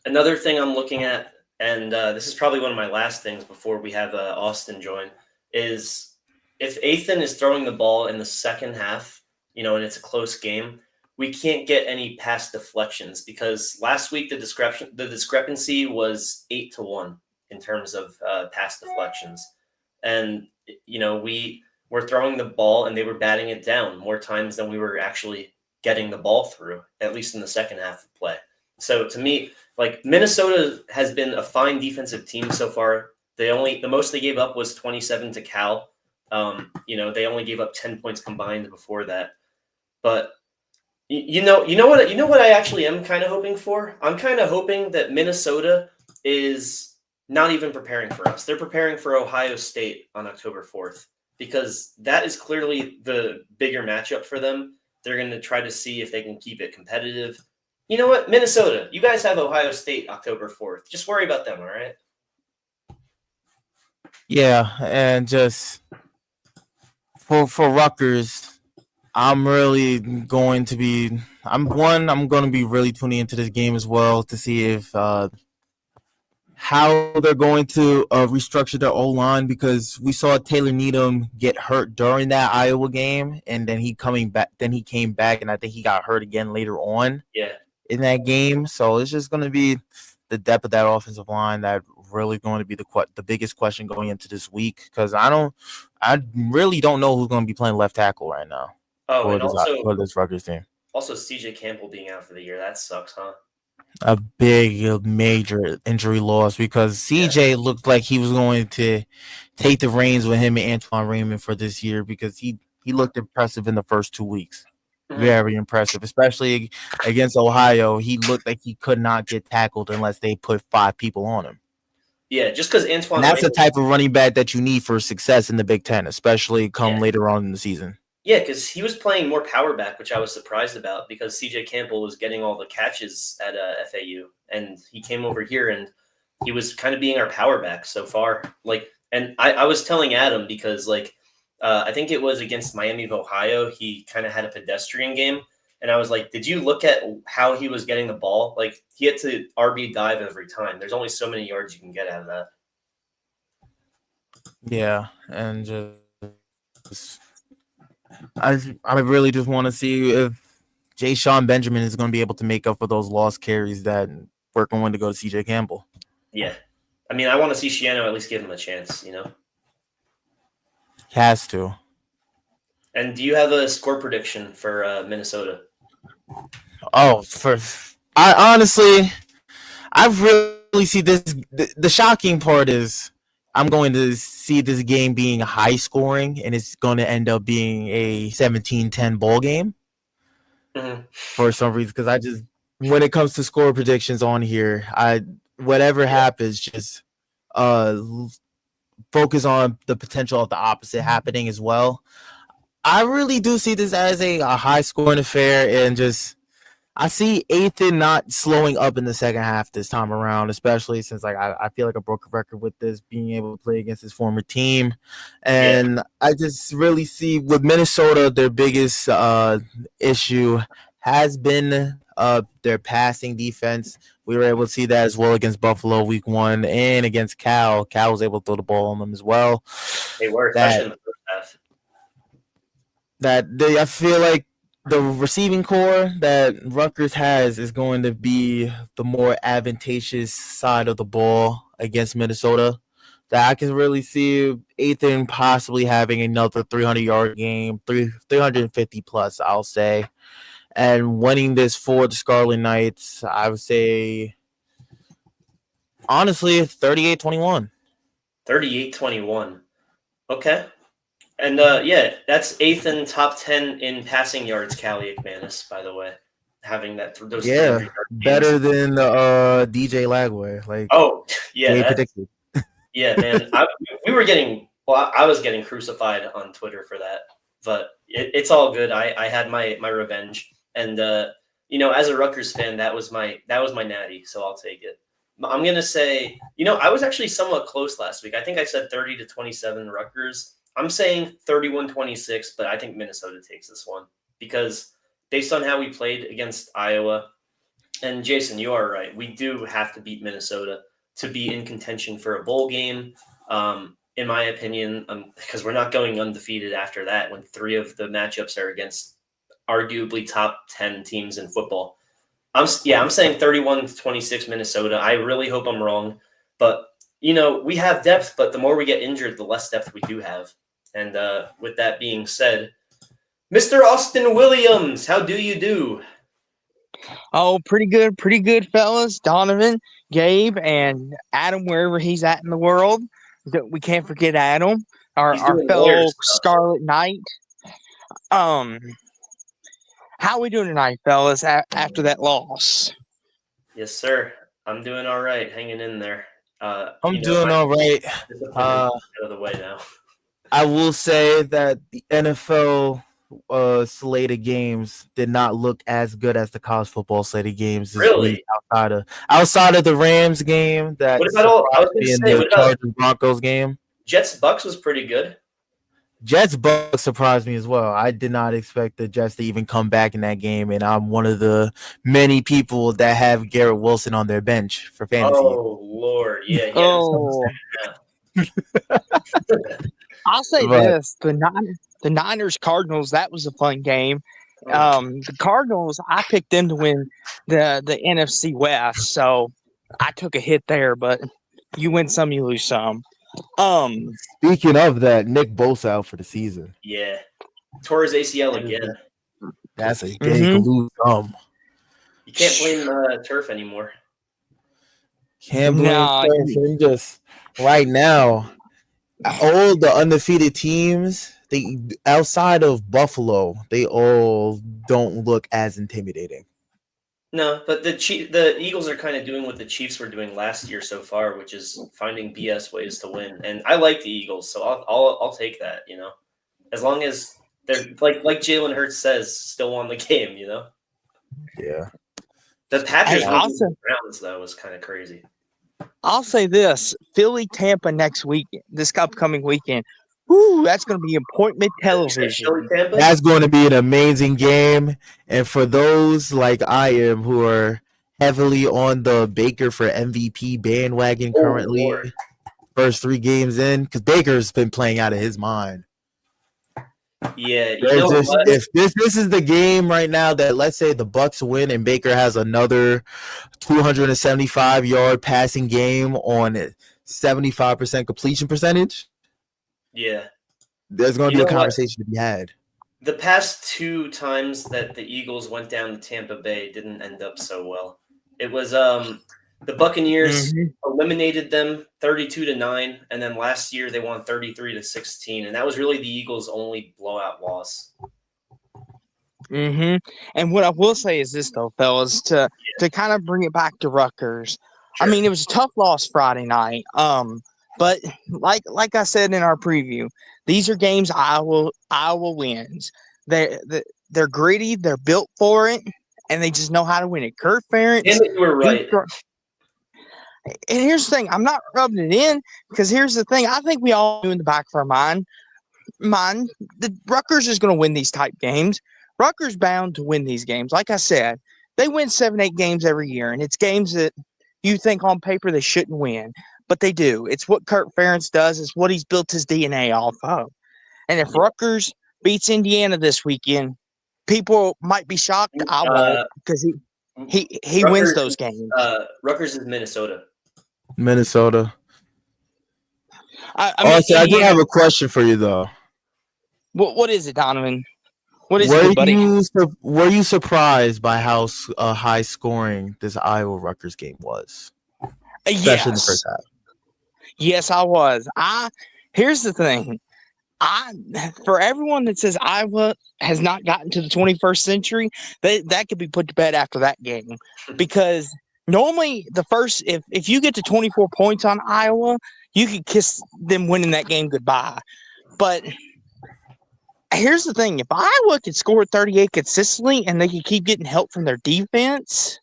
Another thing I'm looking at, and this is probably one of my last things before we have Austin join, is if Athan is throwing the ball in the second half, and it's a close game, we can't get any pass deflections, because last week the discrepancy was 8-1 in terms of pass deflections. And, we were throwing the ball and they were batting it down more times than we were actually getting the ball through, at least in the second half of play. So to me, Minnesota has been a fine defensive team so far. The most they gave up was 27 to Cal. They only gave up 10 points combined before that. But you know what I actually am kind of hoping for? I'm kind of hoping that Minnesota is not even preparing for us. They're preparing for Ohio State on October 4th, because that is clearly the bigger matchup for them. They're going to try to see if they can keep it competitive. You know what, Minnesota, you guys have Ohio State October 4th. Just worry about them, all right? Yeah, and just for Rutgers, I'm really going to be really tuning into this game as well to see if how they're going to restructure their O-line, because we saw Taylor Needham get hurt during that Iowa game, and then he came back, and I think he got hurt again later on in that game. So it's just going to be the depth of that offensive line that really going to be the biggest question going into this week, because I really don't know who's going to be playing left tackle right now. Oh, and for this Rutgers team. Also, CJ Campbell being out for the year, that sucks, huh? A big, major injury loss, because CJ looked like he was going to take the reins with him and Antoine Raymond for this year, because he looked impressive in the first 2 weeks. Mm-hmm. Very impressive, especially against Ohio. He looked like he could not get tackled unless they put 5 people on him. Yeah, just because Antoine. And that's the type of running back that you need for success in the Big Ten, especially later on in the season. Yeah, because he was playing more power back, which I was surprised about, because CJ Campbell was getting all the catches at FAU, and he came over here and he was kind of being our power back so far. And I was telling Adam, because I think it was against Miami of Ohio, he kind of had a pedestrian game, and I was like, did you look at how he was getting the ball? He had to RB dive every time. There's only so many yards you can get out of that. Yeah, and just I really just want to see if Jay-Sean Benjamin is going to be able to make up for those lost carries that we're going to go to CJ Campbell. Yeah. I mean, I want to see Shiano at least give him a chance, Has to. And do you have a score prediction for Minnesota? Oh, I really see this. The shocking part is I'm going to see this game being high scoring, and it's going to end up being a 17-10 ball game for some reason. Because when it comes to score predictions on here, whatever happens, just focus on the potential of the opposite happening as well. I really do see this as a high scoring affair, and just I see Athan not slowing up in the second half this time around, especially since I feel like a broken record with this, being able to play against his former team. And I just really see with Minnesota, their biggest issue has been their passing defense. We were able to see that as well against Buffalo week 1, and against Cal. Cal was able to throw the ball on them as well. They were, especially in the first half. I feel like the receiving core that Rutgers has is going to be the more advantageous side of the ball against Minnesota. That I can really see Athan possibly having another 300-yard game, 350 plus, I'll say, and winning this for the Scarlet Knights. I would say, honestly, 38-21. 38-21. Okay. And that's eighth in top 10 in passing yards, Callie McManus, by the way, having those Yeah, 300-yard games. better than DJ Lagway, like Oh, yeah, Jay predicted. yeah, man. I was getting crucified on Twitter for that, but it's all good. I had my revenge, and as a Rutgers fan, that was my natty, so I'll take it. I'm gonna say, I was actually somewhat close last week. I think I said 30-27 Rutgers. I'm saying 31-26, but I think Minnesota takes this one because based on how we played against Iowa, and Jason, you are right. We do have to beat Minnesota to be in contention for a bowl game, in my opinion, because we're not going undefeated after that when 3 of the matchups are against arguably top 10 teams in football. I'm saying 31-26 Minnesota. I really hope I'm wrong, but we have depth, but the more we get injured, the less depth we do have. And with that being said, Mr. Austin Williams, how do you do? Oh, pretty good, fellas. Donovan, Gabe, and Adam, wherever he's at in the world. We can't forget Adam, our fellow Scarlet Knight. How we doing tonight, fellas? After that loss? Yes, sir. I'm doing all right, hanging in there. I'm doing all right. Out of the way now. I will say that the NFL slate of games did not look as good as the college football slate of games this week. Outside of the Rams game, that the Chargers Broncos game. Jets Bucks was pretty good. Jets Bucks surprised me as well. I did not expect the Jets to even come back in that game, and I'm one of the many people that have Garrett Wilson on their bench for fantasy. Oh Lord, yeah. I'll say this: the Niners Cardinals. That was a fun game. The Cardinals, I picked them to win the NFC West, so I took a hit there. But you win some, you lose some. Speaking of that, Nick Bosa out for the season. Yeah, tore his ACL again. That's a big lose some. You can't blame turf anymore. Can't blame turf. Just right now, all the undefeated teams, they outside of Buffalo, they all don't look as intimidating. No, but the Eagles are kind of doing what the Chiefs were doing last year so far, which is finding BS ways to win. And I like the Eagles, so I'll take that. As long as they're like Jalen Hurts says, still won the game. Yeah. The Packers winning Browns though was kind of crazy. I'll say this: Philly Tampa next week, this upcoming weekend. Woo, that's going to be appointment television. That's going to be an amazing game. And for those like I am who are heavily on the Baker for MVP bandwagon currently, first 3 games in, because Baker's been playing out of his mind. Yeah, if this is the game right now that, let's say, the Bucks win and Baker has another 275-yard passing game on 75% completion percentage. Yeah. There's going to be a conversation to be had. The past 2 times that the Eagles went down to Tampa Bay didn't end up so well. It was the Buccaneers eliminated them 32-9, and then last year they won 33-16, and that was really the Eagles' only blowout loss. And what I will say is this, though, fellas, to kind of bring it back to Rutgers. Sure. I mean, it was a tough loss Friday night. But like I said in our preview, these are games Iowa wins. They're gritty, they're built for it, and they just know how to win it. Kirk Ferentz. You were right. And here's the thing: I'm not rubbing it in because here's the thing. I think we all knew in the back of our mind, the Rutgers is going to win these type games. Rutgers bound to win these games. Like I said, they win 7-8 games every year, and it's games that you think on paper they shouldn't win. But they do. It's what Kirk Ferentz does. It's what he's built his DNA off of. And if Rutgers beats Indiana this weekend, people might be shocked. I won't, because he wins those games. Rutgers is Minnesota. Minnesota. I mean, Also, I do have a question for you though. What is it, Donovan? What is it, buddy? Were you surprised by how high scoring this Iowa Rutgers game was, especially in the first half? Yes, I was. Here's the thing. For everyone that says Iowa has not gotten to the 21st century, that could be put to bed after that game, because normally the first, if you get to 24 points on Iowa, you could kiss them winning that game goodbye. But here's the thing: if Iowa could score 38 consistently and they could keep getting help from their defense,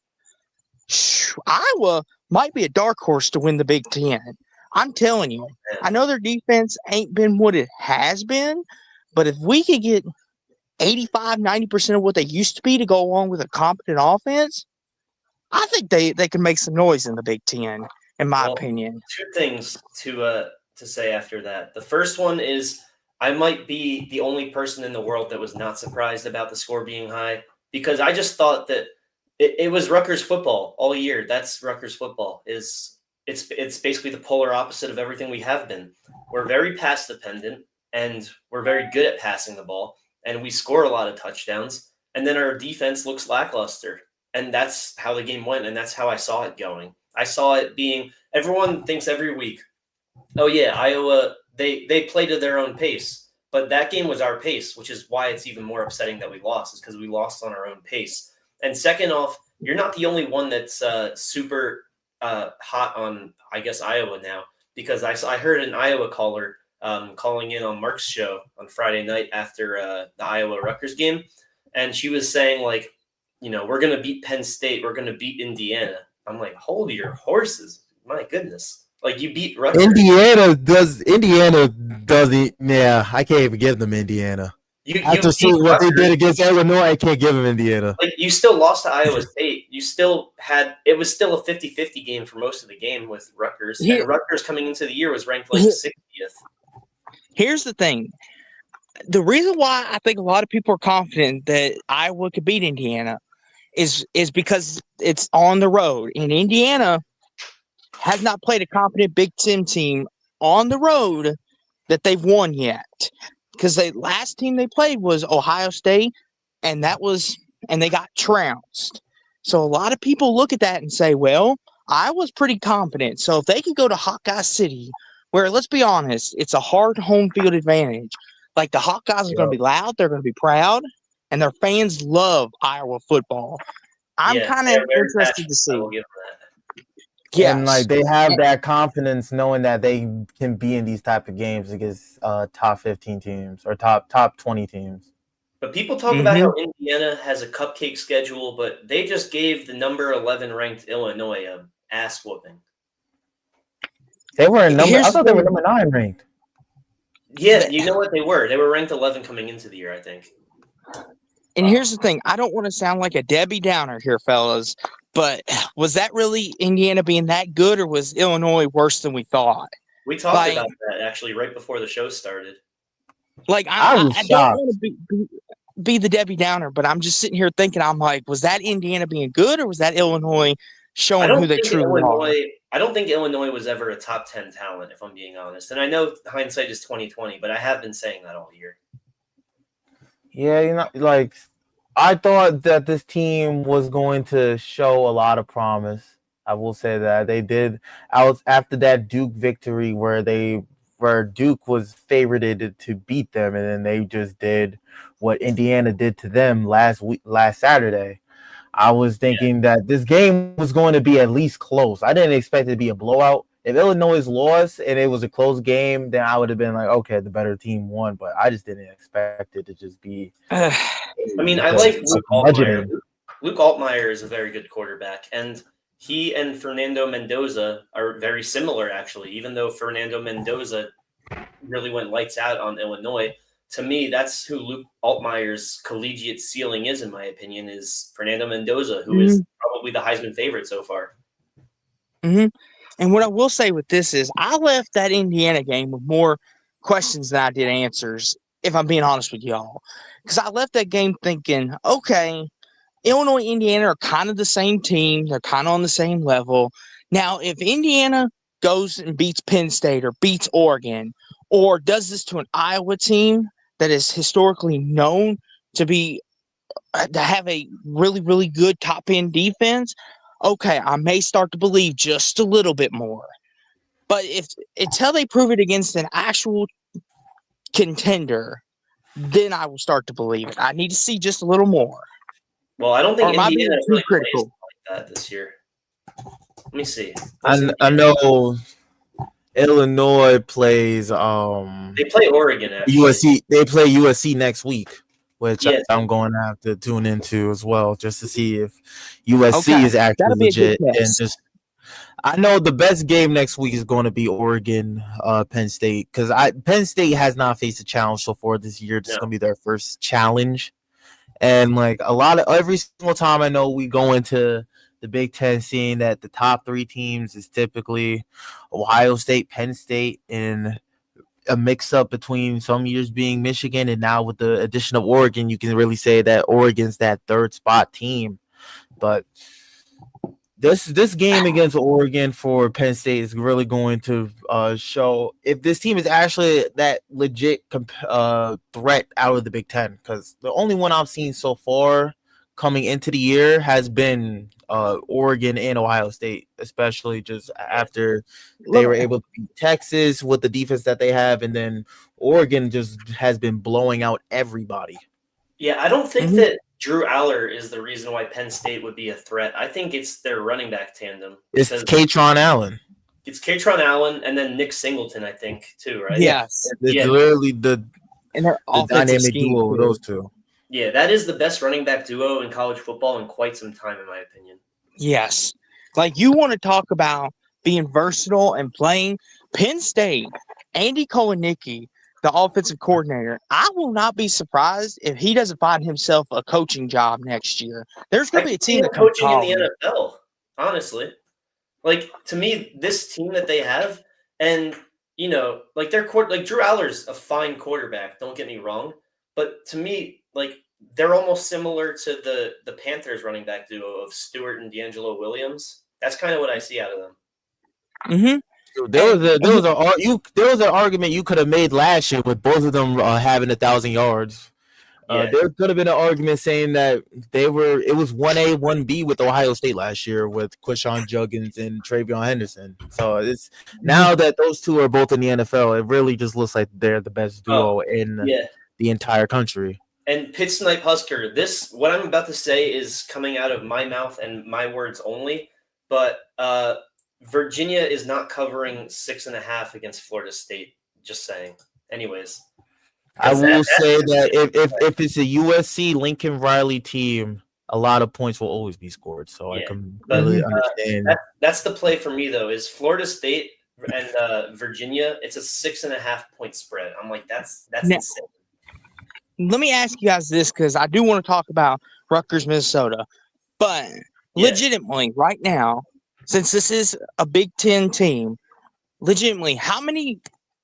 Iowa might be a dark horse to win the Big Ten. I'm telling you, I know their defense ain't been what it has been, but if we could get 85, 90% of what they used to be to go along with a competent offense, I think they can make some noise in the Big Ten, in my opinion. Two things to say after that. The first one is I might be the only person in the world that was not surprised about the score being high, because I just thought that it was Rutgers football all year. That's Rutgers football. It's basically the polar opposite of everything we have been. We're very pass dependent, and we're very good at passing the ball, and we score a lot of touchdowns, and then our defense looks lackluster. And that's how the game went, and that's how I saw it going. I saw it being, everyone thinks every week, oh yeah, Iowa, they play to their own pace. But that game was our pace, which is why it's even more upsetting that we lost, is because we lost on our own pace. And second off, you're not the only one that's super hot on, I guess, Iowa now, because I heard an Iowa caller calling in on Mark's show on Friday night after the Iowa Rutgers game, and she was saying, like, we're going to beat Penn State, we're going to beat Indiana. I'm like, hold your horses, my goodness. Like, you beat Rutgers. Indiana doesn't. Yeah, I can't even give them Indiana. After seeing what they did against Illinois, I can't give them Indiana. Like, you still lost to Iowa State. It was still a 50-50 game for most of the game with Rutgers. And Rutgers coming into the year was ranked like 60th. Here's the thing. The reason why I think a lot of people are confident that Iowa could beat Indiana is because it's on the road. And Indiana has not played a competent Big Ten team on the road that they've won yet. Because the last team they played was Ohio State, and they got trounced. So a lot of people look at that and say, well, Iowa's pretty competent. So if they could go to Hawkeye City, where, let's be honest, it's a hard home field advantage. Like, the Hawkeyes are going to be loud, they're going to be proud, and their fans love Iowa football. I'm kind of interested to see. Yeah, and like they have that confidence knowing that they can be in these type of games against top 15 teams or top 20 teams. But people talk about how Indiana has a cupcake schedule, but they just gave the number 11 ranked Illinois a ass whooping. They were I thought they were number 9 ranked. Yeah, you know what they were? They were ranked 11 coming into the year, I think. And here's the thing. I don't want to sound like a Debbie Downer here, fellas, but was that really Indiana being that good, or was Illinois worse than we thought? We talked about that, actually, right before the show started. Like, I don't want to be the Debbie Downer, but I'm just sitting here thinking, I'm like, was that Indiana being good, or was that Illinois showing who they truly are? I don't think Illinois was ever a top 10 talent, if I'm being honest. And I know hindsight is 20/20, but I have been saying that all year. Yeah, like, I thought that this team was going to show a lot of promise. I will say that they did. After that Duke victory, where Duke was favorited to beat them, and then they just did what Indiana did to them last Saturday. I was thinking that this game was going to be at least close. I didn't expect it to be a blowout. If Illinois lost and it was a close game, then I would have been like, okay, the better team won. But I just didn't expect it to just be. I mean, I like Luke Altmaier. Luke Altmaier is a very good quarterback, and he and Fernando Mendoza are very similar, actually, even though Fernando Mendoza really went lights out on Illinois. To me, that's who Luke Altmaier's collegiate ceiling is, in my opinion, is Fernando Mendoza, who is probably the Heisman favorite so far. And what I will say with this is I left that Indiana game with more questions than I did answers. if I'm being honest with y'all. Because I left that game thinking, okay, Illinois, Indiana are kind of the same team. They're kind of on the same level. Now, if Indiana goes and beats Penn State or beats Oregon or does this to an Iowa team that is historically known to be to have a really, really good top end defense, okay, I may start to believe just a little bit more. But if until they prove it against an actual contender, then I will start to believe it. I need to see just a little more. Well, I don't think Or am I being Indiana too really plays critical? like that this year. Let me see. I know Illinois plays They play Oregon actually. USC. They play USC next week, which Yes. I'm going to have to tune into as well, just to see if USC Okay, is actually that'll be a good legit. And test. just, I know the best game next week is going to be Oregon, Penn State, because Penn State has not faced a challenge so far this year. This is going to be their first challenge, and like every single time I know we go into the Big Ten, seeing that the top three teams is typically Ohio State, Penn State, and a mix up between some years being Michigan, and now with the addition of Oregon, you can really say that Oregon's that third spot team. But this game against Oregon for Penn State is really going to show if this team is actually that legit threat out of the Big Ten, because the only one I've seen so far coming into the year has been Oregon and Ohio State, especially just after they were able to beat Texas with the defense that they have, and then Oregon just has been blowing out everybody. Yeah, I don't think that Drew Aller is the reason why Penn State would be a threat. I think it's their running back tandem. It's Katron Allen. It's Katron Allen and then Nick Singleton, I think, too, right? Yes. It's literally the dynamic duo of those two. Yeah, that is the best running back duo in college football in quite some time, in my opinion. Yes. Like, you want to talk about being versatile and playing Penn State, Andy Kolenicki, the offensive coordinator. I will not be surprised if he doesn't find himself a coaching job next year. There's going to be a team that coaching in the NFL, honestly. Like, to me, this team that they have, and, you know, like, like Drew Aller's a fine quarterback, don't get me wrong. But to me, like, they're almost similar to the Panthers running back duo of Stewart and D'Angelo Williams. That's kind of what I see out of them. Mm-hmm. There was an argument you could have made last year with both of them having 1,000 yards. There could have been an argument saying that it was 1A, 1B with Ohio State last year with Quishon Juggins and Travion Henderson. So it's now that those two are both in the NFL, it really just looks like they're the best duo in the entire country. And Pitt Snipe Husker, what I'm about to say is coming out of my mouth and my words only, but Virginia is not covering 6.5 against Florida State. Just saying. Anyways, I will say that if it's a USC Lincoln Riley team, a lot of points will always be scored. So I can really understand. That's the play for me, though, is Florida State and Virginia. It's a 6.5 point spread. I'm like, that's insane. Let me ask you guys this, because I do want to talk about Rutgers, Minnesota. But legitimately, right now, since this is a Big Ten team, legitimately, how many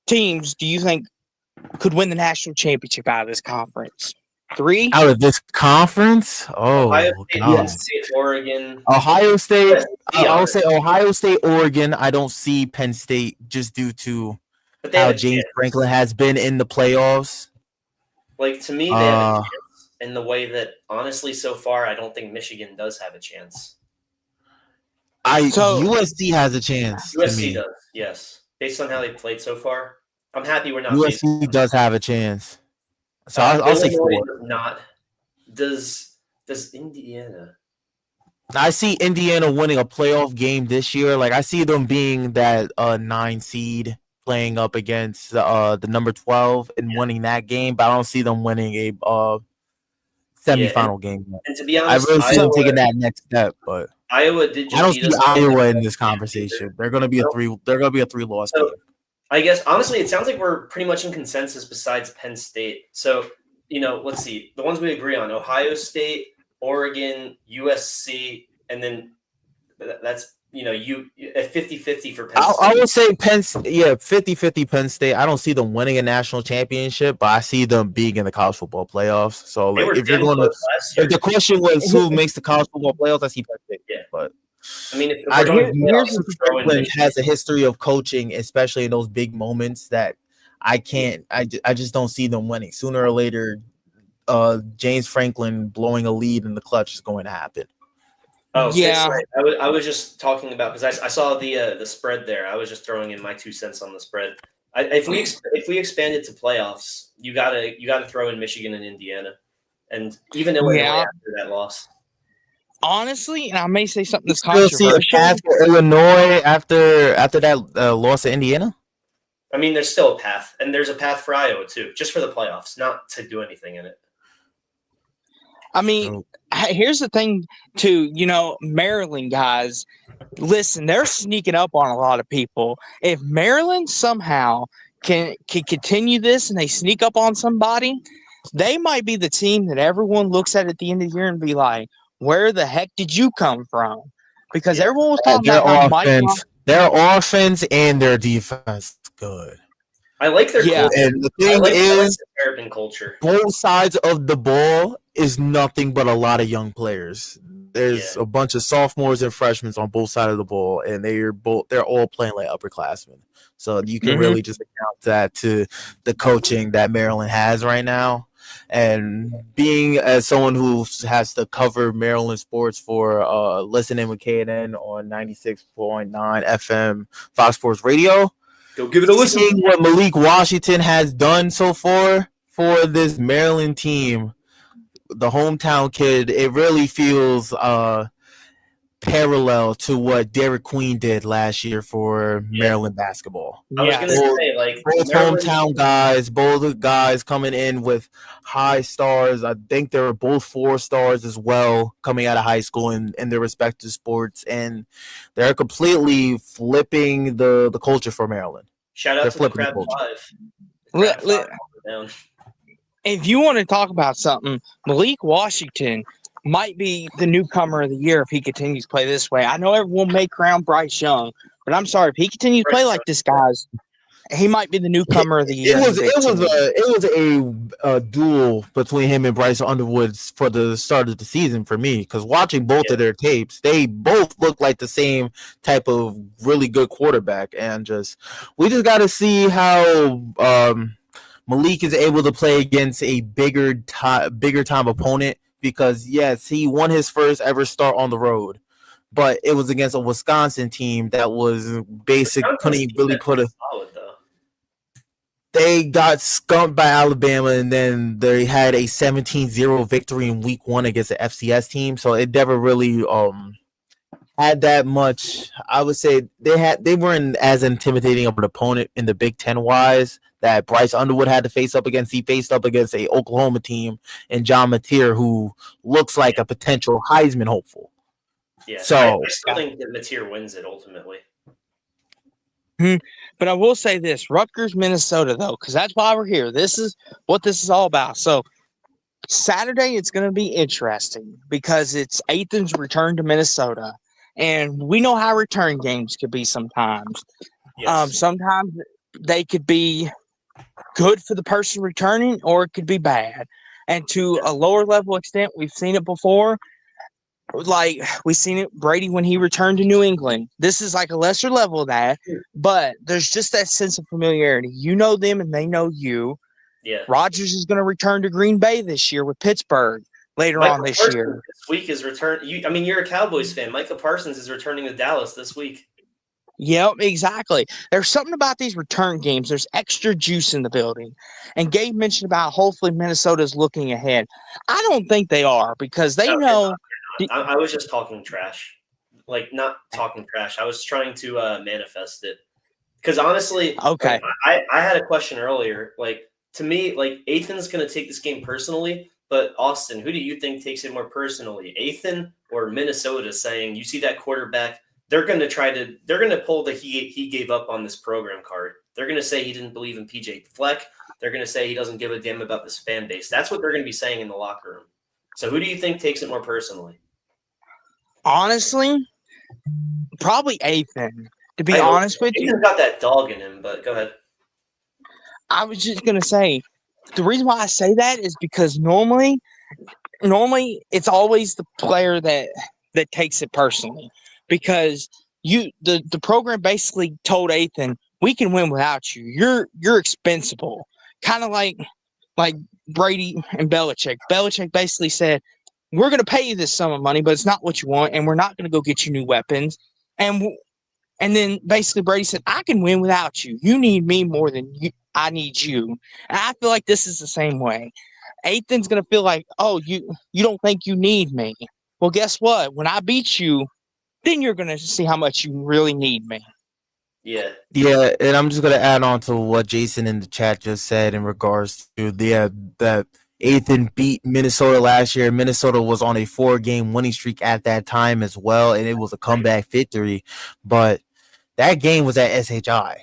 teams do you think could win the national championship out of this conference? 3? Out of this conference? Oh, Ohio State, Oregon. Ohio State. I'll say Ohio State, Oregon. I don't see Penn State just due to how James Franklin has been in the playoffs. Like, to me, they have a chance in the way that, honestly, so far, I don't think Michigan does have a chance. USC has a chance. USC does, yes. Based on how they played so far, I'm happy we're not. USC does have a chance. So I'll say 4. Not. Does Indiana? I see Indiana winning a playoff game this year. Like, I see them being that 9 seed playing up against the number 12 and winning that game, but I don't see them winning a semifinal game. And to be honest, I really see them taking that next step, but Iowa did. I don't see Iowa in this conversation. They're going to be a 3-loss team. I guess honestly, it sounds like we're pretty much in consensus besides Penn State. So, let's see the ones we agree on: Ohio State, Oregon, USC, and then that's a 50-50 for Penn I State. would say 50-50 Penn State. I don't see them winning a national championship, but I see them being in the college football playoffs. So, They like, were if you're damn going to, close last year. if the question was who makes the college football playoffs, I see Penn State. Yeah. But I mean, if I we're going think here's playoffs, the throw in Franklin Michigan. has a history of coaching, especially in those big moments that I can't. I just don't see them winning. Sooner or later, James Franklin blowing a lead in the clutch is going to happen. Oh, Yeah. I was just talking about because I saw the spread there. I was just throwing in my 2 cents on the spread. If we expand it to playoffs, you gotta throw in Michigan and Indiana, and even Illinois after that loss. Honestly, and I may say something You that's still see a controversial. path for Illinois after that loss to Indiana. I mean, there's still a path, and there's a path for Iowa too, just for the playoffs, not to do anything in it. I mean, here's the thing, too. Maryland guys, listen, they're sneaking up on a lot of people. If Maryland somehow can continue this and they sneak up on somebody, they might be the team that everyone looks at the end of the year and be like, "Where the heck did you come from?" Because everyone was talking their about how their offense and their defense is good. I like their culture. And the thing is, the Terrapin culture. Both sides of the ball is nothing but a lot of young players. There's a bunch of sophomores and freshmen on both sides of the ball, and they're all playing like upperclassmen. So you can really just account that to the coaching that Maryland has right now. And being as someone who has to cover Maryland sports for listening with K&N on 96.9 FM Fox Sports Radio, go give it a listen. Seeing what Malik Washington has done so far for this Maryland team, the hometown kid, it really feels parallel to what Derek Queen did last year for Maryland basketball. I was going to say, like, both hometown guys, both guys coming in with high stars. I think they were both 4 stars as well coming out of high school in their respective sports, and they're completely flipping the culture for Maryland. Shout out to the Crab 5. If you want to talk about something, Malik Washington might be the newcomer of the year if he continues to play this way. I know everyone may crown Bryce Young, but I'm sorry, if he continues to play like this, guys, he might be the newcomer of the year. It was a duel between him and Bryce Underwood for the start of the season for me, because watching both of their tapes, they both look like the same type of really good quarterback, and we just got to see how Malik is able to play against a bigger time opponent. Because, yes, he won his first ever start on the road, but it was against a Wisconsin team that was couldn't really put a solid, though. They got skunked by Alabama, and then they had a 17-0 victory in week 1 against the FCS team. So it never really had that much. I would say they weren't as intimidating of an opponent in the Big Ten wise that Bryce Underwood had to face up against. He faced up against a Oklahoma team and John Mateer, who looks like a potential Heisman hopeful. Yeah, so I still think that Mateer wins it ultimately. But I will say this: Rutgers, Minnesota, though, because that's why we're here. This is what this is all about. So Saturday, it's going to be interesting because it's Athan's return to Minnesota. And we know how return games could be sometimes. Yes. Sometimes they could be good for the person returning, or it could be bad. And to a lower level extent, we've seen it before. Like, we've seen it, Brady, when he returned to New England. This is like a lesser level of that, but there's just that sense of familiarity. You know them, and they know you. Yeah. Rodgers is going to return to Green Bay this year with Pittsburgh. Later on this year. This week is return. You're a Cowboys fan. Micah Parsons is returning to Dallas this week. Yep, exactly. There's something about these return games. There's extra juice in the building. And Gabe mentioned about hopefully Minnesota's looking ahead. I don't think they are because they know. I was just talking trash. Like, not talking trash. I was trying to manifest it. Because honestly, okay. I had a question earlier. Like, to me, like, Athan's going to take this game personally. But Austin, who do you think takes it more personally, Athan or Minnesota? Saying, you see that quarterback, they're going to pull the he gave up on this program card. They're going to say he didn't believe in PJ Fleck. They're going to say he doesn't give a damn about this fan base. That's what they're going to be saying in the locker room. So who do you think takes it more personally? Honestly, Probably Athan, to be I hope honest with you. Ethan's got that dog in him, but go ahead. I was just gonna say the reason why I say that is because normally it's always the player that takes it personally, because the program basically told Athan, we can win without you. You're expensible. Kind of like Brady and Belichick. Belichick basically said, we're going to pay you this sum of money, but it's not what you want, and we're not going to go get you new weapons. And then basically Brady said, I can win without you. You need me more than I need you. And I feel like this is the same way. Athan's going to feel like, oh, you don't think you need me. Well, guess what? When I beat you, then you're going to see how much you really need me. Yeah. Yeah, and I'm just gonna add on to what Jason in the chat just said in regards to that Athan beat Minnesota last year. Minnesota was on a 4-game winning streak at that time as well, and it was a comeback victory. But that game was at SHI.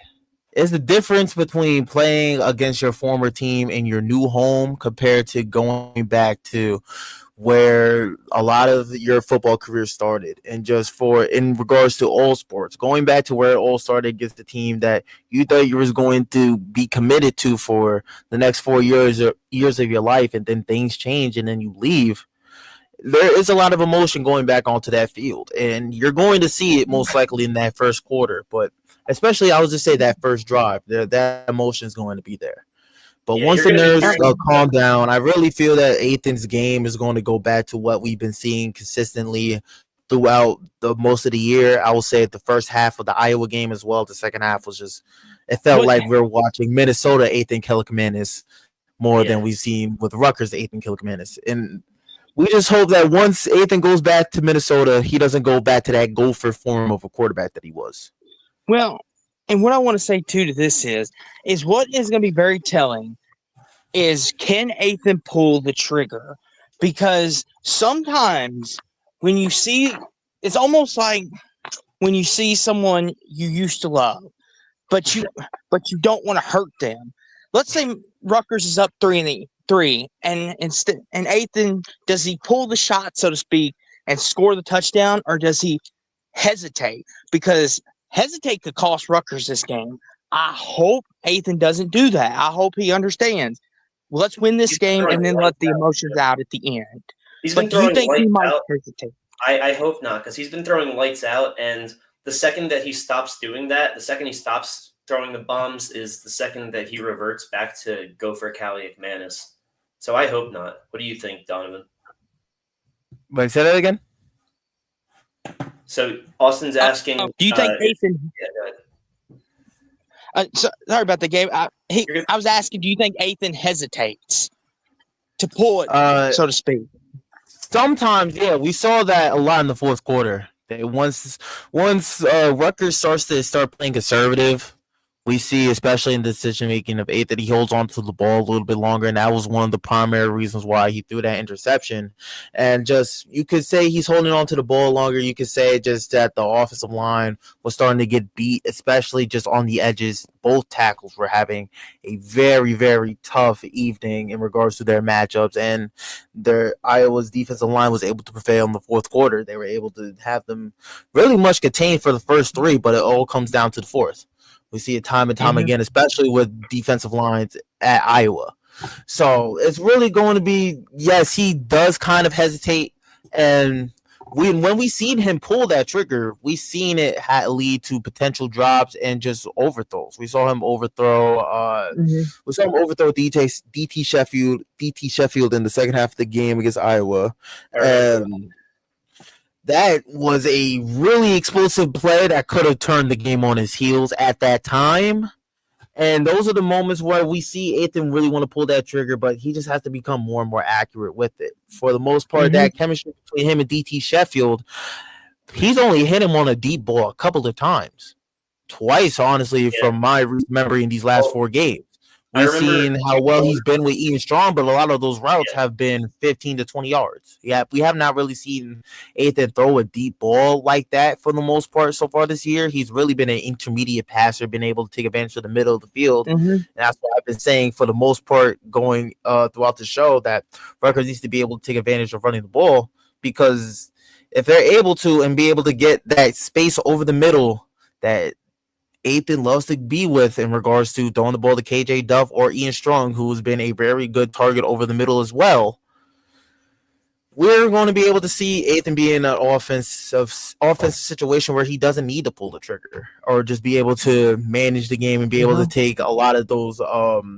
It's the difference between playing against your former team in your new home compared to going back to where a lot of your football career started. And just for in regards to all sports, going back to where it all started against the team that you thought you was going to be committed to for the next 4 years or years of your life, and then things change and then you leave. There is a lot of emotion going back onto that field, and you're going to see it most likely in that first quarter. But especially, I would just say that first drive, that emotion is going to be there. But Yeah, once you're the going to be nerves hearing. calm down, I really feel that Athan's game is going to go back to what we've been seeing consistently throughout the most of the year. I will say the first half of the Iowa game as well. The second half was just, it felt But like we're watching Minnesota Athan Killickmanis more Yeah. than we've seen with Rutgers Athan Killickmanis. And we just hope that once Athan goes back to Minnesota, he doesn't go back to that gopher form of a quarterback that he was. well, and what I want to say too to this is what is going to be very telling is, can Athan pull the trigger? Because sometimes when you see, it's almost like when you see someone you used to love, but you don't want to hurt them. Let's say Rutgers is up 3-3, and Athan, does he pull the shot, so to speak, and score the touchdown, or does he hesitate? Because hesitate could cost Rutgers this game. I hope Athan doesn't do that. I hope he understands. Well, let's win this He's game throwing and then let lights the out. emotions out at the end. He's been But do you throwing think he lights might out. hesitate? I hope not, because he's been throwing lights out, and the second that he stops doing that, the second he stops throwing the bombs, is the second that he reverts back to Gopher Calliac-Manis. So I hope not. What do you think, Donovan? Wait, say that again? So Austin's asking. Do you think Athan? Yeah, go ahead. Sorry about the game. I was asking, do you think Athan hesitates to pull it, so to speak? Sometimes, yeah, we saw that a lot in the fourth quarter. That once Rutgers starts to start playing conservative, we see, especially in the decision making of Eight, that he holds on to the ball a little bit longer, and that was one of the primary reasons why he threw that interception. And just, you could say he's holding on to the ball longer. You could say just that the offensive line was starting to get beat, especially just on the edges. Both tackles were having a very, very tough evening in regards to their matchups, and their Iowa's defensive line was able to prevail in the fourth quarter. They were able to have them really much contained for the first three, but it all comes down to the fourth. We see it time and time again, especially with defensive lines at Iowa. So it's really going to be, yes, he does kind of hesitate. And when we seen him pull that trigger, we seen it lead to potential drops and just overthrows. We saw him overthrow. We saw him overthrow DT Sheffield in the second half of the game against Iowa. And that was a really explosive play that could have turned the game on his heels at that time. And those are the moments where we see Athan really want to pull that trigger, but he just has to become more and more accurate with it. For the most part, that chemistry between him and DT Sheffield, he's only hit him on a deep ball a couple of times. Twice, honestly, from my memory in these last 4 games. We've seen how well he's been with Ian Strong, but a lot of those routes have been 15 to 20 yards. Yeah, we have not really seen Athan throw a deep ball like that for the most part so far this year. He's really been an intermediate passer, been able to take advantage of the middle of the field. And that's what I've been saying for the most part going throughout the show, that Rutgers needs to be able to take advantage of running the ball, because if they're able to and be able to get that space over the middle that Athan loves to be with in regards to throwing the ball to KJ Duff or Ian Strong, who's been a very good target over the middle as well, we're going to be able to see Athan be in an offensive situation where he doesn't need to pull the trigger or just be able to manage the game and be able to take a lot of those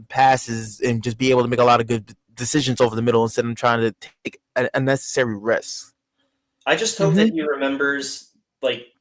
passes and just be able to make a lot of good decisions over the middle instead of trying to take unnecessary risks. I just hope that he remembers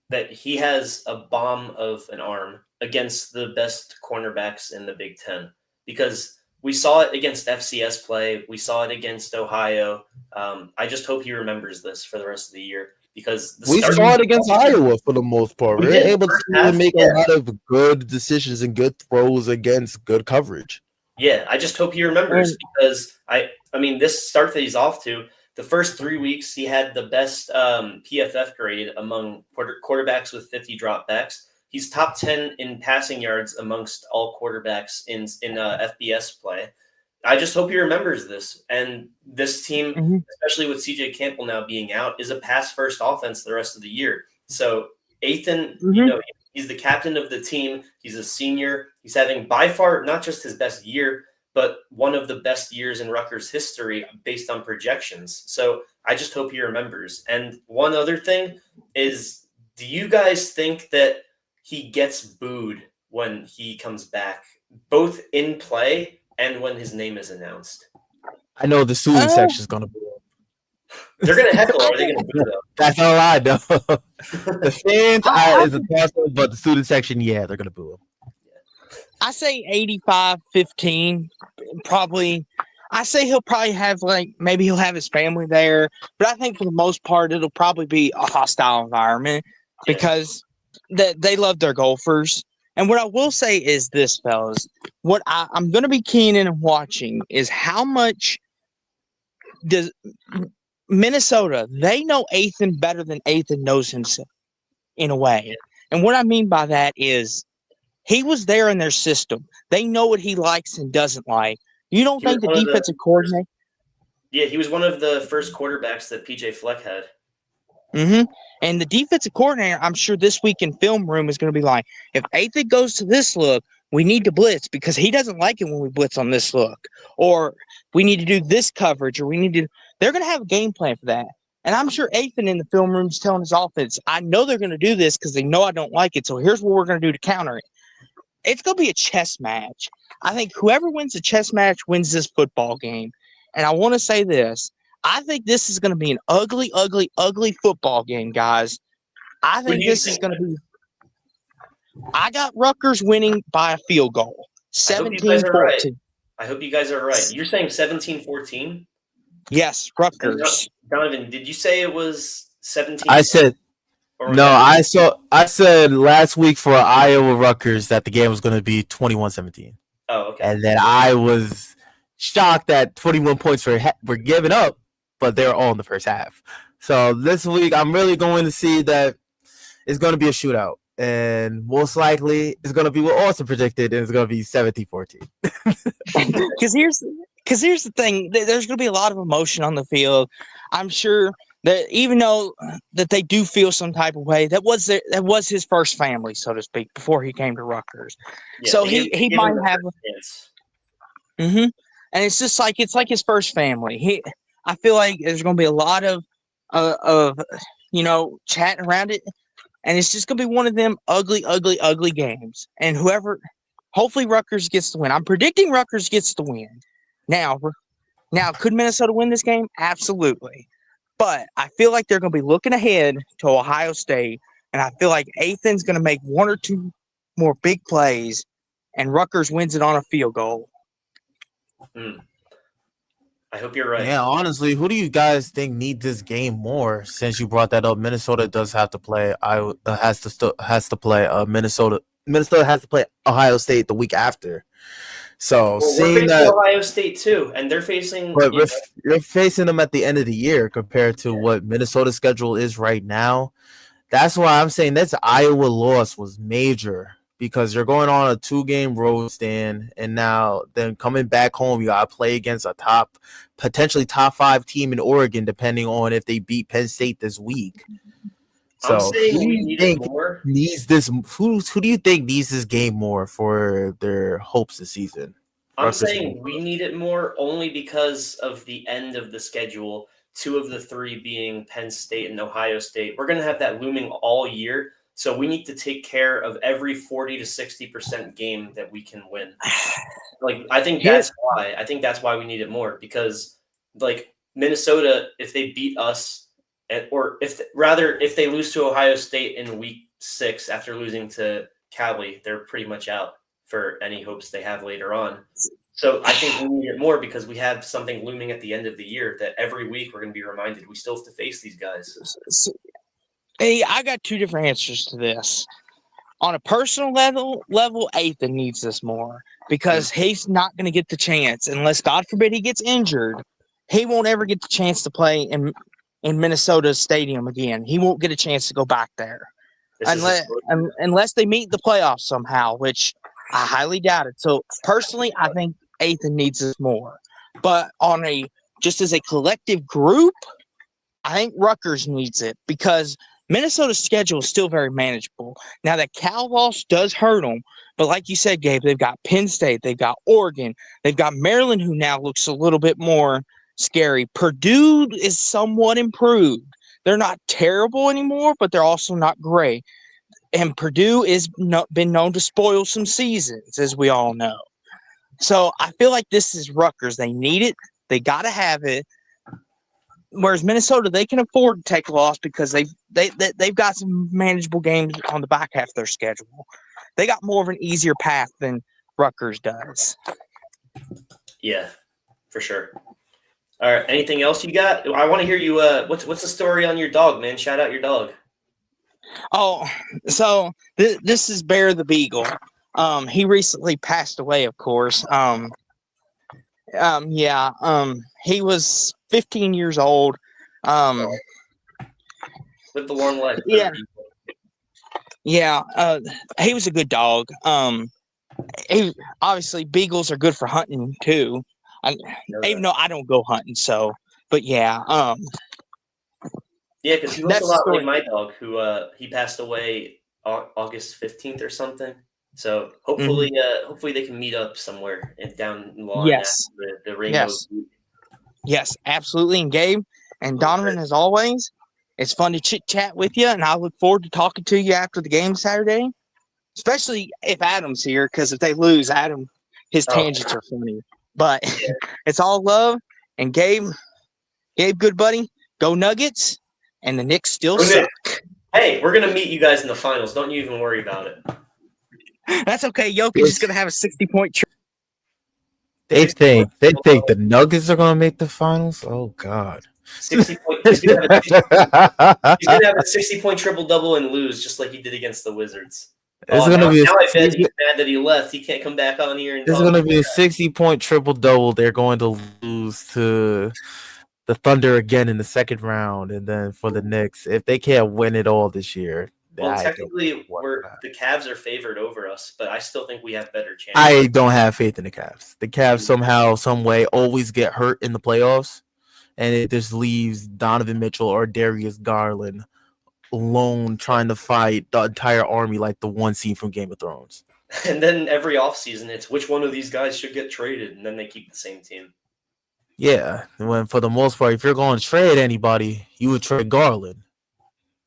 that he has a bomb of an arm against the best cornerbacks in the Big Ten, because we saw it against FCS play. We saw it against Ohio. I just hope he remembers this for the rest of the year, because we saw it against Iowa for the most part. We were able to make a lot of good decisions and good throws against good coverage. Yeah, I just hope he remembers, because I mean, this start that he's off to, the first 3 weeks he had the best PFF grade among quarterbacks with 50 dropbacks. He's top 10 in passing yards amongst all quarterbacks in FBS play. I just hope he remembers this. And this team, especially with CJ Campbell now being out, is a pass-first offense the rest of the year. So Athan, he's the captain of the team. He's a senior. He's having by far not just his best year, but one of the best years in Rutgers history based on projections. So I just hope he remembers. And one other thing is, do you guys think that he gets booed when he comes back, both in play and when his name is announced? I know the student section is going to boo him. They're going to heckle, or are they going to boo them? That's all I know. The fans is a toss-up, but the student section, yeah, they're going to boo him. I say 85-15, probably. I say he'll probably have, maybe he'll have his family there, but I think for the most part, it'll probably be a hostile environment because they love their golfers. And what I will say is this, fellas, what I'm going to be keen in and watching is how much does Minnesota, they know Athan better than Athan knows himself in a way. And what I mean by that is, he was there in their system. They know what he likes and doesn't like. You don't think the defensive coordinator? Yeah, he was one of the first quarterbacks that PJ Fleck had. And the defensive coordinator, I'm sure this week in film room is going to be like, if Athan goes to this look, we need to blitz because he doesn't like it when we blitz on this look. Or we need to do this coverage, or they're going to have a game plan for that. And I'm sure Athan in the film room is telling his offense, I know they're going to do this because they know I don't like it, so here's what we're going to do to counter it. It's going to be a chess match. I think whoever wins the chess match wins this football game. And I want to say this. I think this is going to be an ugly, ugly, ugly football game, guys. I think this is going to be – I got Rutgers winning by a field goal, 17-14. I hope you guys are right. You're saying 17-14? Yes, Rutgers. Donovan, did you say it was 17? I said – no, I said last week for Iowa Rutgers that the game was going to be 21-17. Oh, okay. And then I was shocked that 21 points were given up, but they were all in the first half. So this week, I'm really going to see that it's going to be a shootout. And most likely, it's going to be what Austin predicted, and it's going to be 17-14. Because here's the thing. There's going to be a lot of emotion on the field. I'm sure that even though that they do feel some type of way, that was his first family, so to speak, before he came to Rutgers. Yeah, so he might have and it's just like his first family. I feel like there's going to be a lot of chatting around it, and it's just going to be one of them ugly, ugly, ugly games. And hopefully Rutgers gets the win. I'm predicting Rutgers gets the win. Now, could Minnesota win this game? Absolutely. But I feel like they're going to be looking ahead to Ohio State, and I feel like Athan's going to make one or two more big plays, and Rutgers wins it on a field goal. I hope you're right. Yeah, honestly, who do you guys think need this game more? Since you brought that up, Minnesota does have to play. Has to play Minnesota. Minnesota has to play Ohio State the week after. So seeing that Ohio State too, and they're facing. But you're facing them at the end of the year compared to what Minnesota's schedule is right now. That's why I'm saying this Iowa loss was major because you're going on a 2-game road stand, and now then coming back home, you got to play against a potentially top 5 team in Oregon, depending on if they beat Penn State this week. I'm So saying who do we you need think it more. needs this? Who do you think needs this game more for their hopes this season? I'm Rutgers saying we need it more only because of the end of the schedule. 2 of the 3 being Penn State and Ohio State. We're going to have that looming all year. So we need to take care of every 40 to 60% game that we can win. Like, I think that's why. I think that's why we need it more, because like Minnesota, if they beat us, or if they lose to Ohio State in week 6 after losing to Cali, they're pretty much out for any hopes they have later on. So I think we need it more because we have something looming at the end of the year that every week we're going to be reminded we still have to face these guys. Hey, I got 2 different answers to this. On a personal level, Athan needs this more because he's not going to get the chance unless, God forbid, he gets injured. He won't ever get the chance to play in Minnesota Stadium again. He won't get a chance to go back there unless they meet the playoffs somehow, which I highly doubt it. So personally, I think Athan needs this more. But just as a collective group, I think Rutgers needs it because Minnesota's schedule is still very manageable. Now, that Cal loss does hurt them, but like you said, Gabe, they've got Penn State, they've got Oregon, they've got Maryland, who now looks a little bit more scary. Purdue is somewhat improved. They're not terrible anymore, but they're also not great. And Purdue has been known to spoil some seasons, as we all know. So I feel like this is Rutgers. They need it. They got to have it. Whereas Minnesota, they can afford to take a loss because they've got some manageable games on the back half of their schedule. They got more of an easier path than Rutgers does. Yeah, for sure. All right. Anything else you got? I want to hear you. What's the story on your dog, man? Shout out your dog. Oh, so this is Bear the Beagle. He recently passed away, of course. He was 15 years old. Live the long life. Yeah. Yeah. He was a good dog. Obviously beagles are good for hunting too. Even though I don't go hunting, but yeah. Yeah, because he looks a lot like my dog, who he passed away August 15th or something. So hopefully, hopefully they can meet up somewhere down in line. Yes. The Rainbow. Yes, absolutely. And Gabe and Donovan, as always, it's fun to chit chat with you, and I look forward to talking to you after the game Saturday, especially if Adam's here, because if they lose, his tangents are funny. But it's all love. And Gabe, good buddy, go Nuggets, and the Knicks still suck. Hey, we're gonna meet you guys in the finals. Don't you even worry about it. That's okay. Jokic is gonna have a 60-point. They think the Nuggets are gonna make the finals. Oh God. 60 point. He's gonna have a 60-point triple-double and lose just like he did against the Wizards. It's gonna be now I bet he's mad that he left. He can't come back on here. It's gonna be a 60-point triple-double. They're going to lose to the Thunder again in the second round, and then for the Knicks, if they can't win it all this year. Well, technically, the Cavs are favored over us, but I still think we have better chances. I don't have faith in the Cavs. The Cavs somehow, some way, always get hurt in the playoffs, and it just leaves Donovan Mitchell or Darius Garland alone trying to fight the entire army like the one scene from Game of Thrones. And then every offseason, it's which one of these guys should get traded, and then they keep the same team. Yeah, when for the most part, if you're going to trade anybody, you would trade Garland.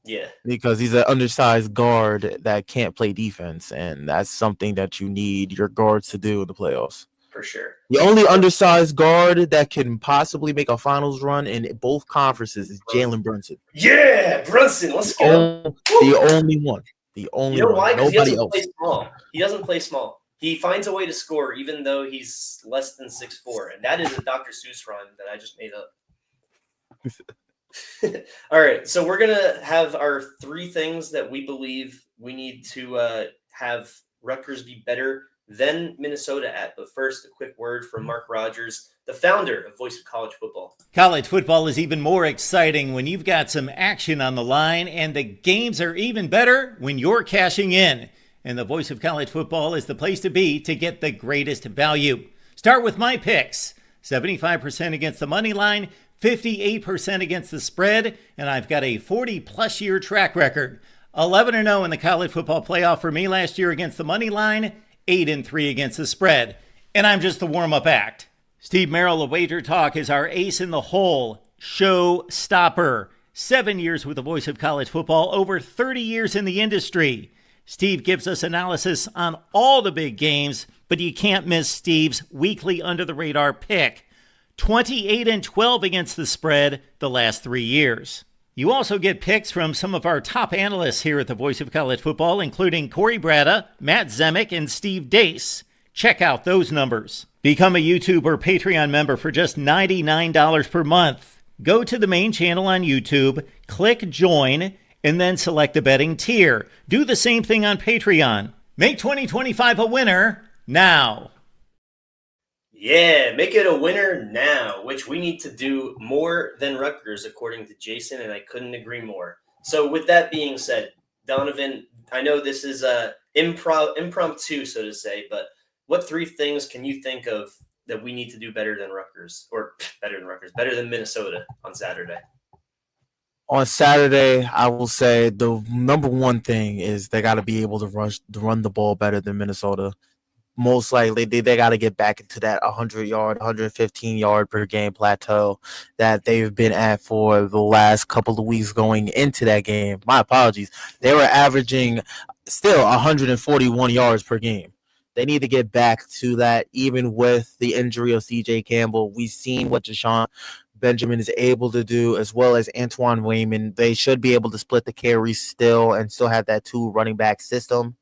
Yeah. Because he's an undersized guard that can't play defense, and that's something that you need your guards to do in the playoffs. For sure. The only undersized guard that can possibly make a finals run in both conferences is Jalen Brunson. Yeah, Brunson, let's go. The only one. The only one. Why? Nobody else. Play small. He doesn't play small. He finds a way to score even though he's less than 6'4", and that is a Dr. Seuss rhyme that I just made up. All right, so we're gonna have our 3 things that we believe we need to have Rutgers be better than Minnesota at. But first, a quick word from Mark Rogers, the founder of Voice of College Football. College football is even more exciting when you've got some action on the line, and the games are even better when you're cashing in. and the voice of college football is the place to be to get the greatest value. Start with my picks. 75% against the money line, 58% against the spread, and I've got a 40-plus year track record. 11-0 in the college football playoff for me last year against the money line, 8-3 against the spread. And I'm just the warm-up act. Steve Merrill of Wager Talk is our ace in the hole, show stopper. 7 years with the voice of college football, over 30 years in the industry. Steve gives us analysis on all the big games, but you can't miss Steve's weekly under-the-radar pick. 28-12 against the spread the last 3 years. You also get picks from some of our top analysts here at the Voice of College Football, including Corey Bratta, Matt Zemek, and Steve Dace. Check out those numbers. Become a YouTube or Patreon member for just $99 per month. Go to the main channel on YouTube, click join, and then select the betting tier. Do the same thing on Patreon. Make 2025 a winner now. Yeah, make it a winner now, which we need to do more than Rutgers, according to Jason, and I couldn't agree more. So with that being said, Donovan, I know this is impromptu, so to say, but what 3 things can you think of that we need to do better than Rutgers, or better than Minnesota on Saturday? On Saturday, I will say the number one thing is they got to be able to run the ball better than Minnesota. Most likely, they got to get back into that 100-yard, 115-yard per game plateau that they've been at for the last couple of weeks going into that game. My apologies. They were averaging still 141 yards per game. They need to get back to that, even with the injury of C.J. Campbell. We've seen what Deshaun Benjamin is able to do, as well as Antoine Wayman. They should be able to split the carries still and still have that 2 running back system.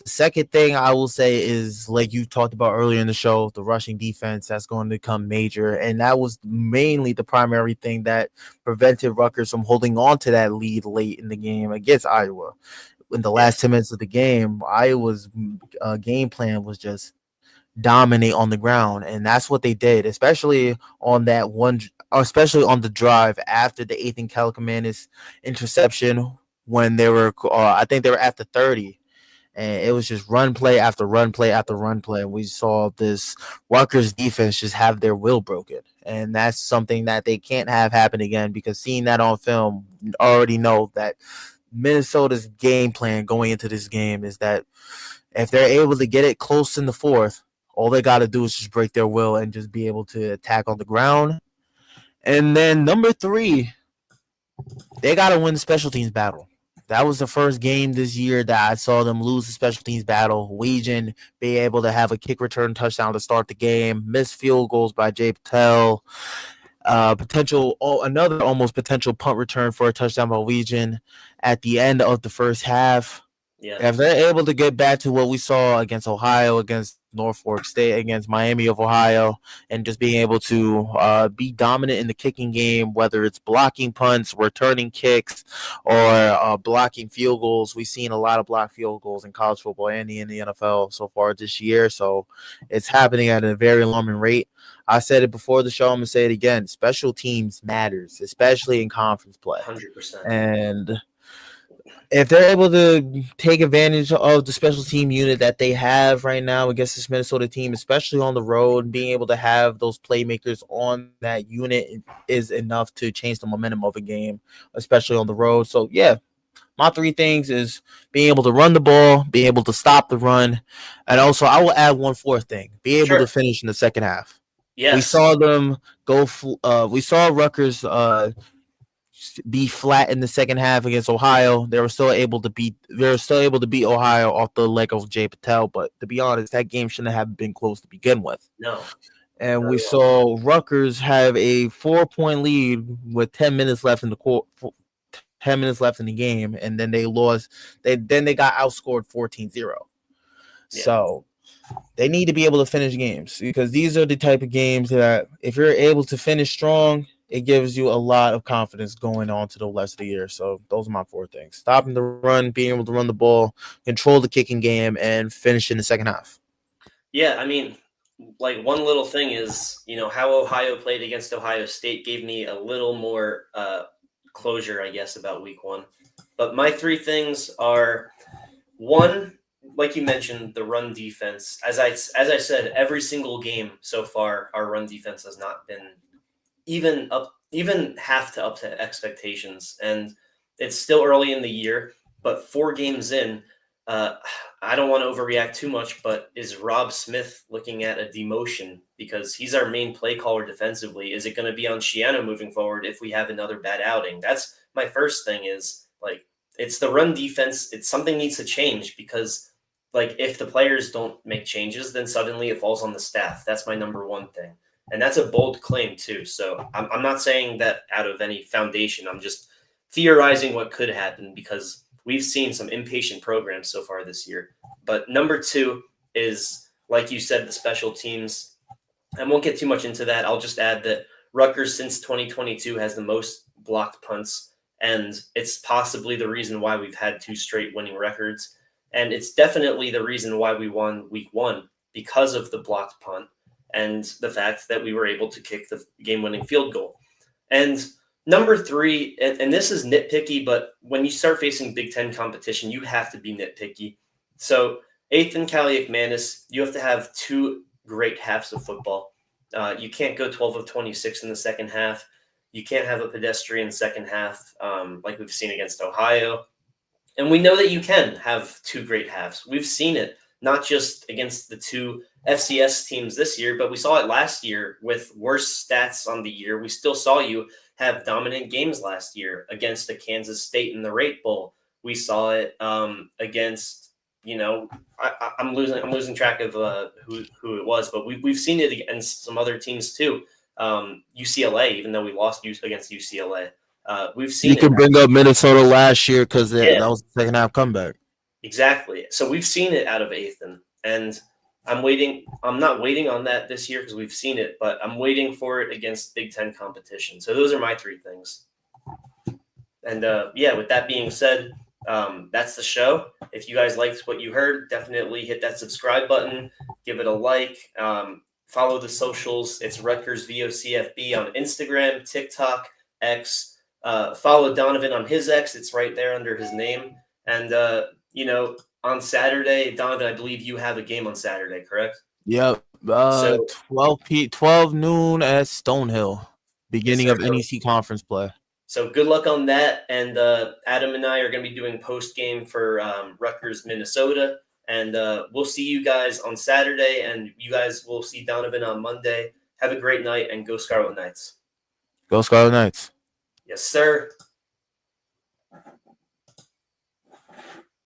The second thing I will say is, like you talked about earlier in the show, the rushing defense that's going to become major. And that was mainly the primary thing that prevented Rutgers from holding on to that lead late in the game against Iowa. In the last 10 minutes of the game, Iowa's game plan was just dominate on the ground. And that's what they did, especially on the drive after the Athan Kalkamanis interception when they were, I think they were at the 30. And it was just run play after run play after run play. We saw this Rutgers defense just have their will broken. And that's something that they can't have happen again, because seeing that on film, you already know that Minnesota's game plan going into this game is that if they're able to get it close in the fourth, all they got to do is just break their will and just be able to attack on the ground. And then number 3, they got to win the special teams battle. That was the first game this year that I saw them lose the special teams battle. Weegan be able to have a kick return touchdown to start the game. Missed field goals by Jay Patel. Another almost potential punt return for a touchdown by Weegan at the end of the first half. Yeah. If they're able to get back to what we saw against Ohio, against Norfolk State, against Miami of Ohio, and just being able to be dominant in the kicking game, whether it's blocking punts, returning kicks, or blocking field goals. We've seen a lot of blocked field goals in college football and in the NFL so far this year, so it's happening at a very alarming rate. I said it before the show, I'm going to say it again. Special teams matters, especially in conference play. 100%. And if they're able to take advantage of the special team unit that they have right now against this Minnesota team, especially on the road, being able to have those playmakers on that unit is enough to change the momentum of a game, especially on the road. So, yeah, my 3 things is being able to run the ball, being able to stop the run, and also I will add 1 4th thing, be able to finish in the second half. Yes. We saw them go. We saw Rutgers be flat in the second half against Ohio. They were still able to beat Ohio off the leg of Jay Patel. But to be honest, that game shouldn't have been close to begin with. No. And we saw Rutgers have a 4-point lead with 10 minutes left in the 10 minutes left in the game, and then they lost. They got outscored 14-0. Yeah. So they need to be able to finish games, because these are the type of games that if you're able to finish strong, it gives you a lot of confidence going on to the rest of the year. So those are my 4 things: stopping the run, being able to run the ball, control the kicking game, and finish in the second half. Yeah, I mean, like, one little thing is, how Ohio played against Ohio State gave me a little more closure, I guess, about week 1. But my 3 things are, 1, like you mentioned, the run defense. As I said, every single game so far, our run defense has not been even half to up to expectations, and it's still early in the year. But 4 games in, I don't want to overreact too much, but is Rob Smith looking at a demotion because he's our main play caller defensively? Is it going to be on Shiano moving forward if we have another bad outing? That's my first thing. Is like it's the run defense. It's something needs to change because like if the players don't make changes, then suddenly it falls on the staff. That's my number one thing. And that's a bold claim too. So I'm not saying that out of any foundation. I'm just theorizing what could happen because we've seen some impatient programs so far this year. But number 2 is, like you said, the special teams. I won't get too much into that. I'll just add that Rutgers since 2022 has the most blocked punts, and it's possibly the reason why we've had 2 straight winning records. And it's definitely the reason why we won week 1 because of the blocked punt and the fact that we were able to kick the game-winning field goal. And number 3, and this is nitpicky, but when you start facing Big Ten competition, you have to be nitpicky. So Athan Kaliakmanis, you have to have 2 great halves of football. You can't go 12 of 26 in the second half. You can't have a pedestrian second half like we've seen against Ohio. And we know that you can have 2 great halves. We've seen it, not just against the 2 FCS teams this year, but we saw it last year with worse stats on the year. We still saw you have dominant games last year against the Kansas State in the Rate Bowl. We saw it against, I'm losing track of who it was, but we've seen it against some other teams too. UCLA, even though we lost against UCLA, we've seen. You can bring up Minnesota last year because that was the second half comeback. Exactly. So we've seen it out of Athan, and I'm waiting. I'm not waiting on that this year because we've seen it, but I'm waiting for it against Big Ten competition. So those are my 3 things. And with that being said, that's the show. If you guys liked what you heard, definitely hit that subscribe button, give it a like, follow the socials. It's Rutgers VOCFB on Instagram, TikTok, X. Follow Donovan on his X. It's right there under his name. And, on Saturday, Donovan, I believe you have a game on Saturday, correct? Yep. 12 noon at Stonehill, beginning of NEC conference play. So good luck on that. And Adam and I are going to be doing post game for Rutgers, Minnesota. And we'll see you guys on Saturday, and you guys will see Donovan on Monday. Have a great night, and go Scarlet Knights. Go Scarlet Knights. Yes, sir.